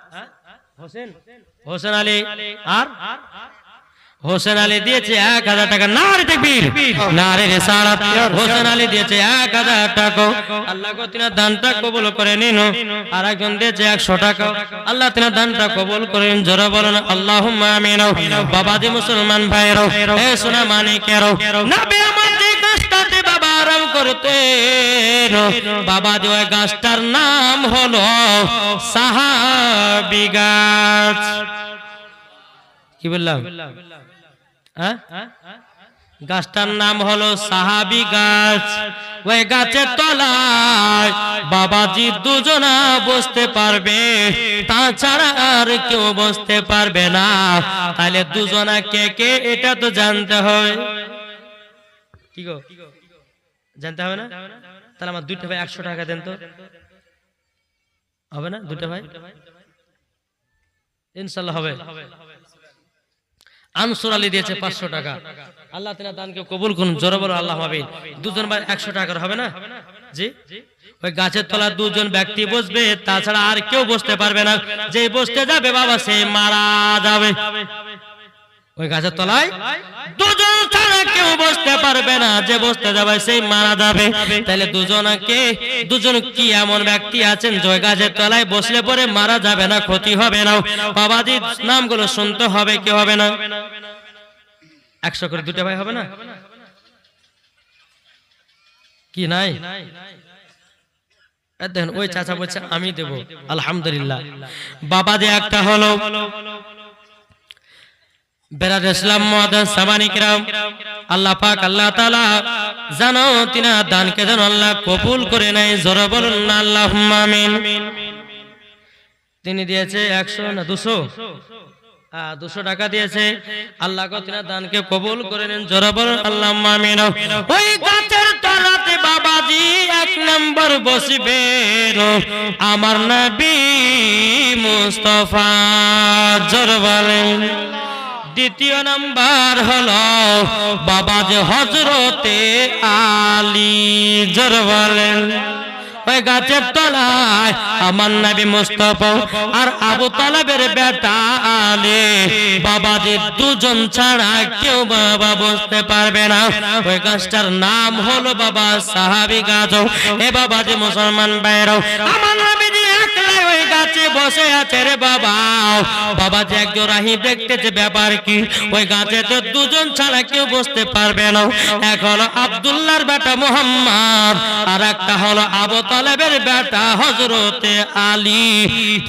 হোসেন, হোসেন আলী আর হোসেন আলী দিয়েছে 1000 টাকা। নারে তাকবীর, নারে রিসালাত। হোসেন আলী দিয়েছে 1000 টাকা। আল্লাহ গো তিনার দানটা কবুল করে নিন। আর একজন দিয়েছে 100 টাকা। আল্লাহ তিনার দানটা কবুল করেন। জোরে বলেন আল্লাহুম্মা আমিন। বাবাজি মুসলমান ভাইরা, এ সোনা মানিকেরা, নবী আমার যে গাছটাতে বাবা আরাম করতেন, বাবাজি ওই গাছটার নাম হলো সাহাবী গাছ। কি বললাম? গাছটার নাম হলো সাহাবী গাছ। ওই গাছের তলায় বাবাজি দুজনা বসতে পারবে, তাছাড়া আর কেউ বসতে পারবে না। তাহলে দুজনা কে কে এটা তো জানতে হবে। কি গো, জানতে হবে না? তাহলে আমার দুইটা ভাই 100 টাকা দেন তো, হবে না? দুইটা ভাই ইনশাআল্লাহ হবে। আনসুর আলী দিয়েছে 500 টাকা। আল্লাহ তাআলা দানকে কবুল করুন। জোরে বলো আল্লাহুম্মা আমিন। দুজন ভাই 100 টাকার হবে না? জি। ওই গাছের তলায় দুজন ব্যক্তি বসবে, তাছাড়া আর কেউ বসতে পারবে না। যে বসতে যাবে বাবা সে মারা যাবে। ওই গাছের তলায় দুজন ছাড়া কেউ বসতে পারবে না, যে বসতে যাবে সেই মারা যাবে। তাহলে দুজন কি এমন ব্যক্তি আছেন যে গাছের তলায় বসলে পরে মারা যাবে না, ক্ষতি হবে না? বাবাজি নামগুলো শুনতে হবে, কি হবে না? 100 করে দুটো ভাই হবে না? কি নাই? দেখেন ওই চাচা বলছে আমি দেব। আলহামদুলিল্লাহ। বাবাজি একটা হলো বেরাদ ইসলাম মুআদ্দাস সামানি কিরাম, আল্লাহ পাক আল্লাহ তাআলা জানো তিনা দানকে যেন আল্লাহ কবুল করে নেয়। জোরে বলুন না আল্লাহুম্মা আমিন। তিনি দিয়েছে 100 না 200, 200 টাকা দিয়েছে। আল্লাহ গো তিনা দানকে কবুল করে নেন। জোরে বলুন আল্লাহুম্মা আমিন। ওই গাছের তলাতে বাবাজি 1 নম্বর বসবেন আমার নবী মুস্তাফা। জোরে বলেন। দ্বিতীয় নাম্বার হলো বাবাজি হযরতে আলী। জোরে বলেন। ওই গাছের তলায় আমার নবী মুস্তাফা আর আবু তালেবের বেটা আলী। বাবাজি দুজন ছাড়া কেউ বাবা বসতে পারবে না। ওই গাছটার নাম হলো বাবা সাহাবী গাছ। এ বাবাজি মুসলমান ভাইরা, আমার নবী ওই গাছে বসে আছে রে বাবা। বাবাজি একজন রাহি দেখতেছে ব্যাপার কি, ওই গাছে তো দুজন ছাড়া কেউ বসতে পারবে না। এক হলো আব্দুল্লাহর বেটা মুহাম্মদ, আর একটা হলো আবু তালেবের বেটা হযরতে আলী।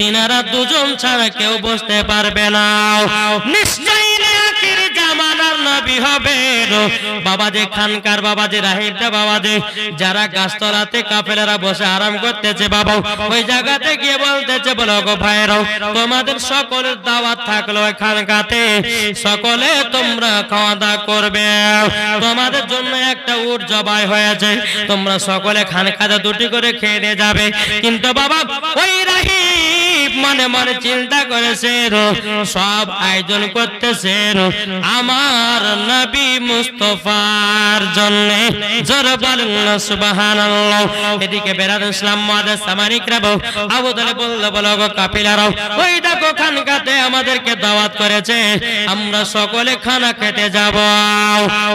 তিনারা দুজন ছাড়া কেউ বসতে পারবে না। নিশ্চয়ই আখির জামানার নবী হবে বাবাজি। খানকার বাবাজি রাহিবটা বাবাজি যারা গাছতলাতে কাফেলারা বসে আরাম করতেছে বাবা, ওই জায়গাতে গিয়ে বলতেছে বলো গো ভাইরাও, তোমাদের সকলের দাওয়াত থাকলো ওই খানকাতে, সকলে তোমরা খাওয়া দাওয়া করবে। তোমাদের জন্য একটা উট জবাই হয়েছে, তোমরা সকলে খানকাতে দুটি করে খেয়ে নিয়ে যাবে। কিন্তু বাবা ওই রাহিব মনে মনে চিন্তা করেছেন, সব আয়োজন করতেছেন আমার নবী মুস্তাফার জন্য। জোরে বলেন না সুবহানাল্লাহ। এদিকে বেরাদ ইসলাম মুআদ্দাস সামানি কিরাম আবু তালেব বলল গো কাফিলারাও, ওই দেখো খানকাতে আমাদেরকে দাওয়াত করেছে, আমরা সকলে খানা খেতে যাব।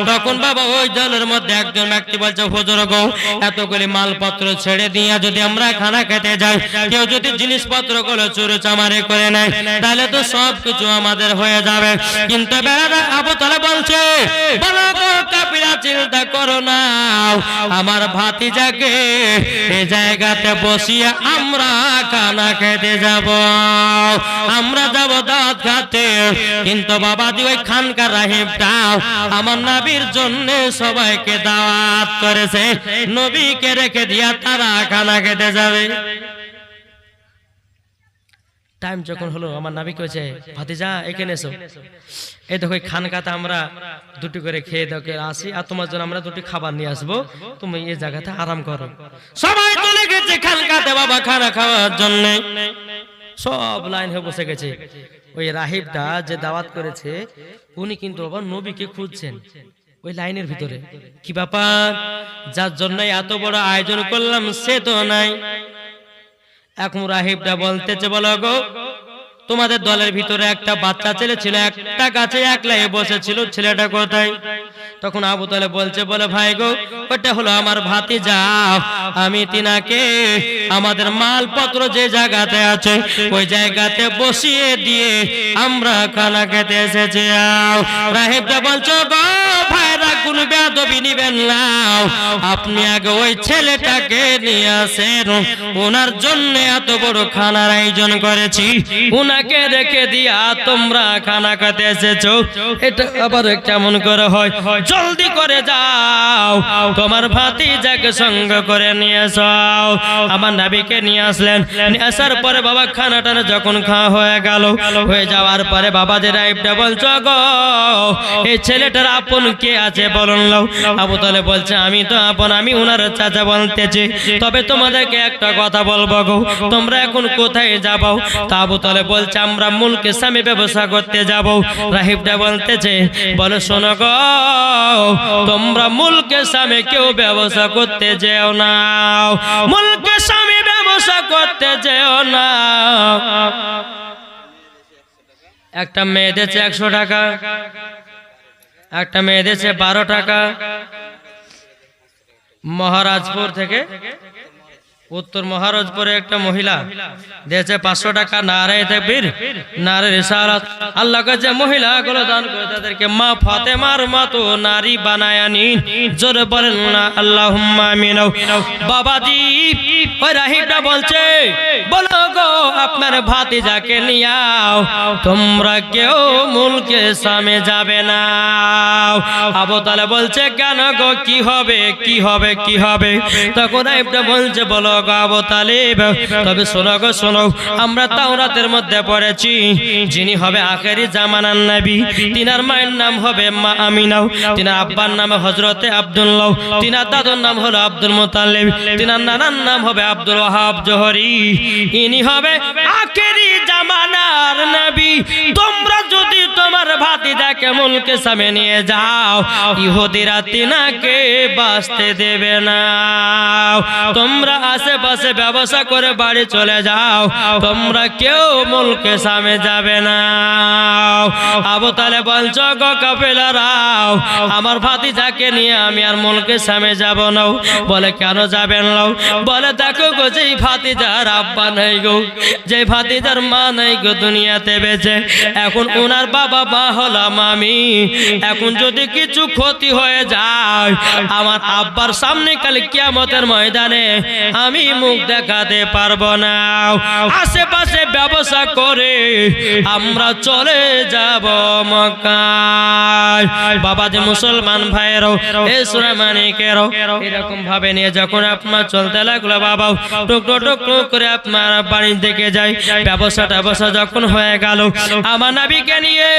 তখন বাবা ওই দলের মধ্যে একজন ব্যক্তি বলছে, হুজুর গো এতগুলি মালপত্র ছেড়ে দিয়া যদি আমরা খানা খেতে যাই, কেউ যদি জিনিসপত্র গুলো চুরি চামারি করে নেয়, তাহলে তো সব কিছু আমাদের হয়ে যাবে। কিন্তু বেরাদ আবু তালেব বলছে, বলো গো কাফিরা চিন্তা করো না, আমার ভাতিজাকে এই জায়গাতে বসিয়ে আমরা খানা খেতে যাব, আমরা যাব দাওয়াত খেতে। কিন্তু বাবাজি ওই খানকার রাহিবটা আমার নবীর জন্য সবাইকে দাওয়াত করেছে, নবীকে রেখে দিয়া তারা খানা খেতে যাবে। টাইম যখন হলো আমার নবী কইছে, ভাতিজা এখানে এসো, এই দেখো খানকাতে আমরা দুটি করে খেয়ে দেখে আসি, আর তোমার জন্য আমরা দুটি খাবার নিয়ে আসবো, তুমি এই জায়গাতে আরাম করো। সবাই চলে গেছে খানকাতে বাবা খানা খাওয়ার জন্য, সব লাইন হয়ে বসে গেছে। ওই রাহিবটা যে দাওয়াত করেছে উনি কিন্তু বাবা নবীকে খুঁজছেন ওই লাইনের ভিতরে। কি ব্যাপার, যার জন্য এত বড় আয়োজন করলাম সে তো নাই। এখন রাহিবটা বলতেছে, বলো গো তোমাদের দলের ভিতরে একটা বাচ্চা ছেলে ছিল, একটা গাছে একলাই বসেছিল, ছেলেটা কোথায়? তখন আবু তালেব বলছে, বলে ভাই গো, ওটা হলো আমার ভাতিজা, আমি তিনাকে আমাদের মালপত্র যে জায়গাতে আছে ওই জায়গাতে বসিয়ে দিয়ে আমরা খানা খেতে এসেছি। রাহিবটা বলছো গো ভাইরা, কোন বেয়াদবি নিবেন না, আপনি আগে ওই ছেলেটাকে নিয়ে আসেন, ওনার জন্য এত বড় খানার আয়োজন করেছি, উনাকে রেখে দিয়া তোমরা খানা খেতে এসেছো, এটা আবার কেমন করে হয়? জলদি করে যাও, তোমার ভাতিজাকে সঙ্গ করে নিয়ে যাও। আমার নবীকে নিয়ে আসলেন, নিয়ে আসার পরে বাবা খানাটা যখন খাওয়া হয়ে গেল, হয়ে যাওয়ার পরে বাবাদের রাইবটা বলছো গো, এই ছেলেটার আপন কে আছে বলুন নাও। আবু তালেব বলছে, আমি তো আপন, আমি উনার চাচা বলতেছি, তবে তোমাদেরকে একটা কথা বলবো গো, তোমরা এখন কোথায় যাবো? তা আবু তালেব বলছে, আমরা মুলকে স্বামী ব্যবসা করতে যাব। রাহিবটা বলতেছে, বলে শোনো গো, তোমরা মুলকে স্বামী কেউ ব্যবসা করতে যেও না, মুলকে স্বামী ব্যবসা করতে যেও না। একটা মেয়ে দিয়েছে 100 টাকা, একটা মেয়ে দিয়েছে 12 টাকা, মহারাজপুর থেকে, উত্তর মহারাজপুরে একটা মহিলা দিয়েছে 500 টাকা। নারায়ে তাকবীর, নারায়ে রিসালাত। আল্লাহ কাছে মহিলাগুলো দান করে তাদেরকে মা ফাতেমার মতো নারী বানায় নিন, জোরে বলেন না আল্লাহুম্মা আমিন। বাবাজি ওই রাহিবটা বলছে, বলো গো আপনার ভাতিজাকে নিয়ে আও, তোমরা কেউ মুলকে সামে যাবে না। আবু তালেব বলছে, কেন গো, কি হবে, কি হবে, কি হবে? তখন রাহিবটা বলছে, বলো আবু তালেব, তবে শোনো গো শোনো, আমরা তাওরাতের মধ্যে পড়েছি যিনি হবে আখেরি জামানার নবী, তিনার মায়ের নাম হবে মা আমিনাও, তিনার আব্বার নাম হযরতে আব্দুল্লাহ, তিনার দাদুর নাম হলো আব্দুল মুতাল্লিব, তিনার নানার নাম হবে আব্দুল ওয়াহাব জোহরি, ইনি হবে আখেরি জামানার নবী। তোমরা যদি তোমার ভাতিজাকে মুলকে সামনে নিয়ে যাও, ইহুদিরা তিনাকে বাঁচতে দেবে না। তোমরা আশেপাশে ব্যবসা করে বাড়ি চলে যাও, তোমরা কেউ মুলকে সামনে যাবে না। আবু তালেব বলছো গো কাফেলারাও, আমার ভাতিজাকে নিয়ে আমি আর মুলকে সামনে যাব না। বলে কেন যাবেন না? বলে দেখো গো, যেই ভাতিজার আব্বা নাই গো, যে ভাতিজার মা নাই গো দুনিয়াতে বেঁচে, এখন ওনার বাবা মা হলাম আমি, এখন যদি কিছু ক্ষতি হয়ে যায় আমার আব্বার সামনে কাল কিয়ামতের ময়দানে আমি মুখ দেখাতে পারবো না। আশেপাশে ব্যবসা করে আমরা চলে যাব মক্কায়। বাবা যে মুসলমান ভাইয়েরও, এই সূরা মানিকেরও এরকম ভাবে নিয়ে যখন আপনার চলতে লাগলো, বাবা টুকরো টুকরো করে আপনার বাড়ি থেকে যায়। ব্যবসা যখন হয়ে গেল, আমার নবীকে নিয়ে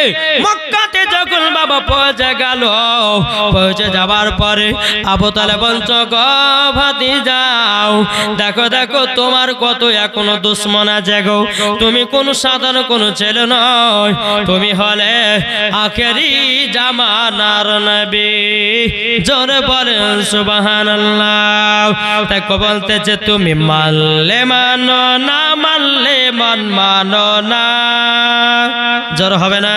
মক্কাতে যখন বাবা পৌঁছে গেল, পৌঁছে যাবার পরে আবু তালেব বলছো গো ভাতিজাও, দেখো দেখো তোমার কত এখনো দুশ্মন আছে গো, তুমি কোন সাধারণ কোন ছেলে নয়, তুমি হলে আখেরি জামানার নবী। জোরে বলেন সুবহানাল্লাহ। দেখো বলতেছে, তুমি মানলে মানো না মানলে মন মানো না। জোর হবে না?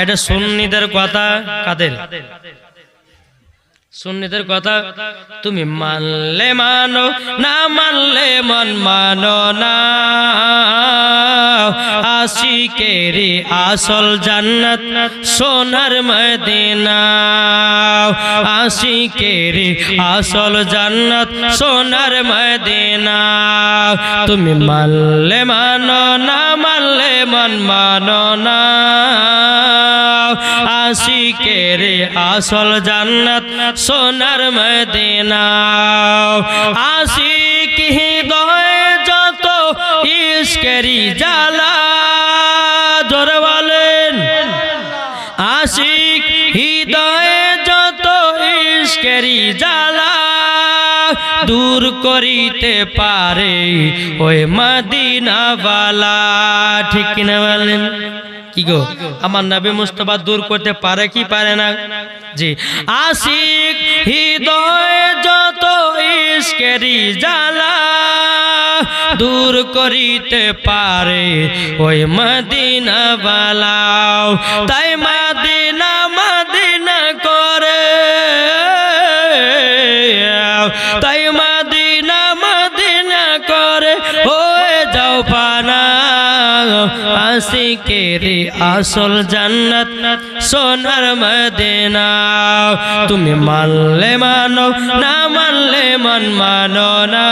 এটা সুন্নিদের কথা। কাদের? সুন্নিদের কথা। তুমি মানলে মানো না মানলে মন মানো না, আশিকেরি আসল জান্নাত সোনার মদিনা, আশিকেরি আসল জান্নাত সোনার মদিনা। তুমি মানলে মানো না মানলে মন মানো না, আশিকেরি আসল জান্নাত সোনার মদিনা। আশিক হৃদয়ে যত ইশকেরি জ্বালা, জোরে বলেন। আশিক হৃদয়ে যত ইশকেরি জ্বালা, দূর করিতে পারে ওই মদিনাওয়ালা। ঠিক কিনা বলেন? কি গো, আমার নবী মুস্তাফা দূর করতে পারে কি পারে না? জি। আশিক হৃদয়ে যত ইশকেরি জ্বালা, দূর করিতে পারে ওই মদিনা বালাও তাই মদিনা মদিনা করে তাই মদিনা মদিনা করে হয়ে যাও পানা আশিকের আসল জান্নাত সোনার মদিনা তুমি মানলে মানো না মানলে মন মানো না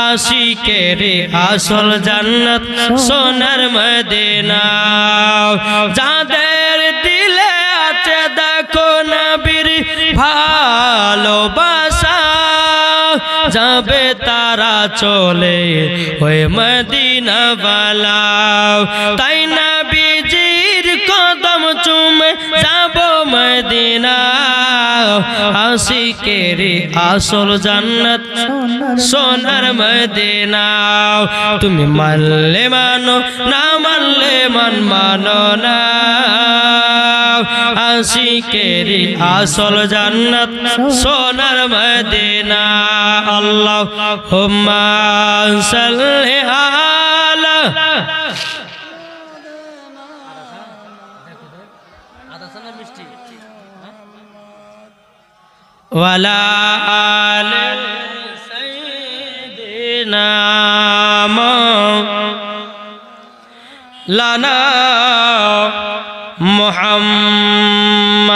আশিকের আসল জান্নাত সোনার মদিনা যাদের দিলে আছে দেখো নবীর ভালোবাসা যাবে তারা চলে ওই মদিনা বালাও তাই নবীজির কদম চুমে যাব মদিনা আশিকের আসল জান্নাত সোনার মদিনা তুমি মানলে মানো না মানলে মন মানো না আশিকের আসল জান্নাত সোনার মদিনা আল্লাহুম্মা সাল্লি আলা ওয়ালা আলি সাইয়্যিদিনা মাওলানা মুহাম্মদ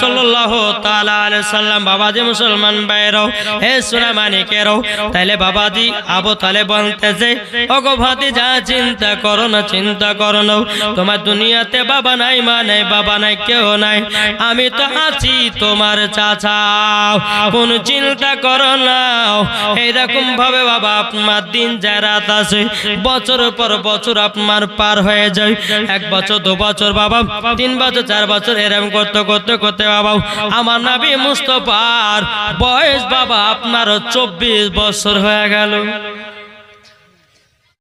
সাল্লাল্লাহু তাআলা আলাইহি সাল্লাম বাবাজি মুসলমান ভাইরা হে সোনা মানিকেরা তাইলে বাবাজি আবু তালেব বলতেছে ওগো ভাতিজা চিন্তা করো না তোমার দুনিয়াতে বাবা নাই মা নাই বাবা নাই কেউ নাই আমি তো আছি তোমার চাচা কোন চিন্তা করো না এইরকম ভাবে বাবা আপনার দিন যায় রাত আছে বছর পর বছর আপনার পার হয়ে যায় 1 বছর 2 বছর বাবা 3 বছর 4 বছর এরকম করতে করতে বাবা আমার নবী মুস্তাফার বয়স বাবা আপনার 24 বছর হয়ে গেল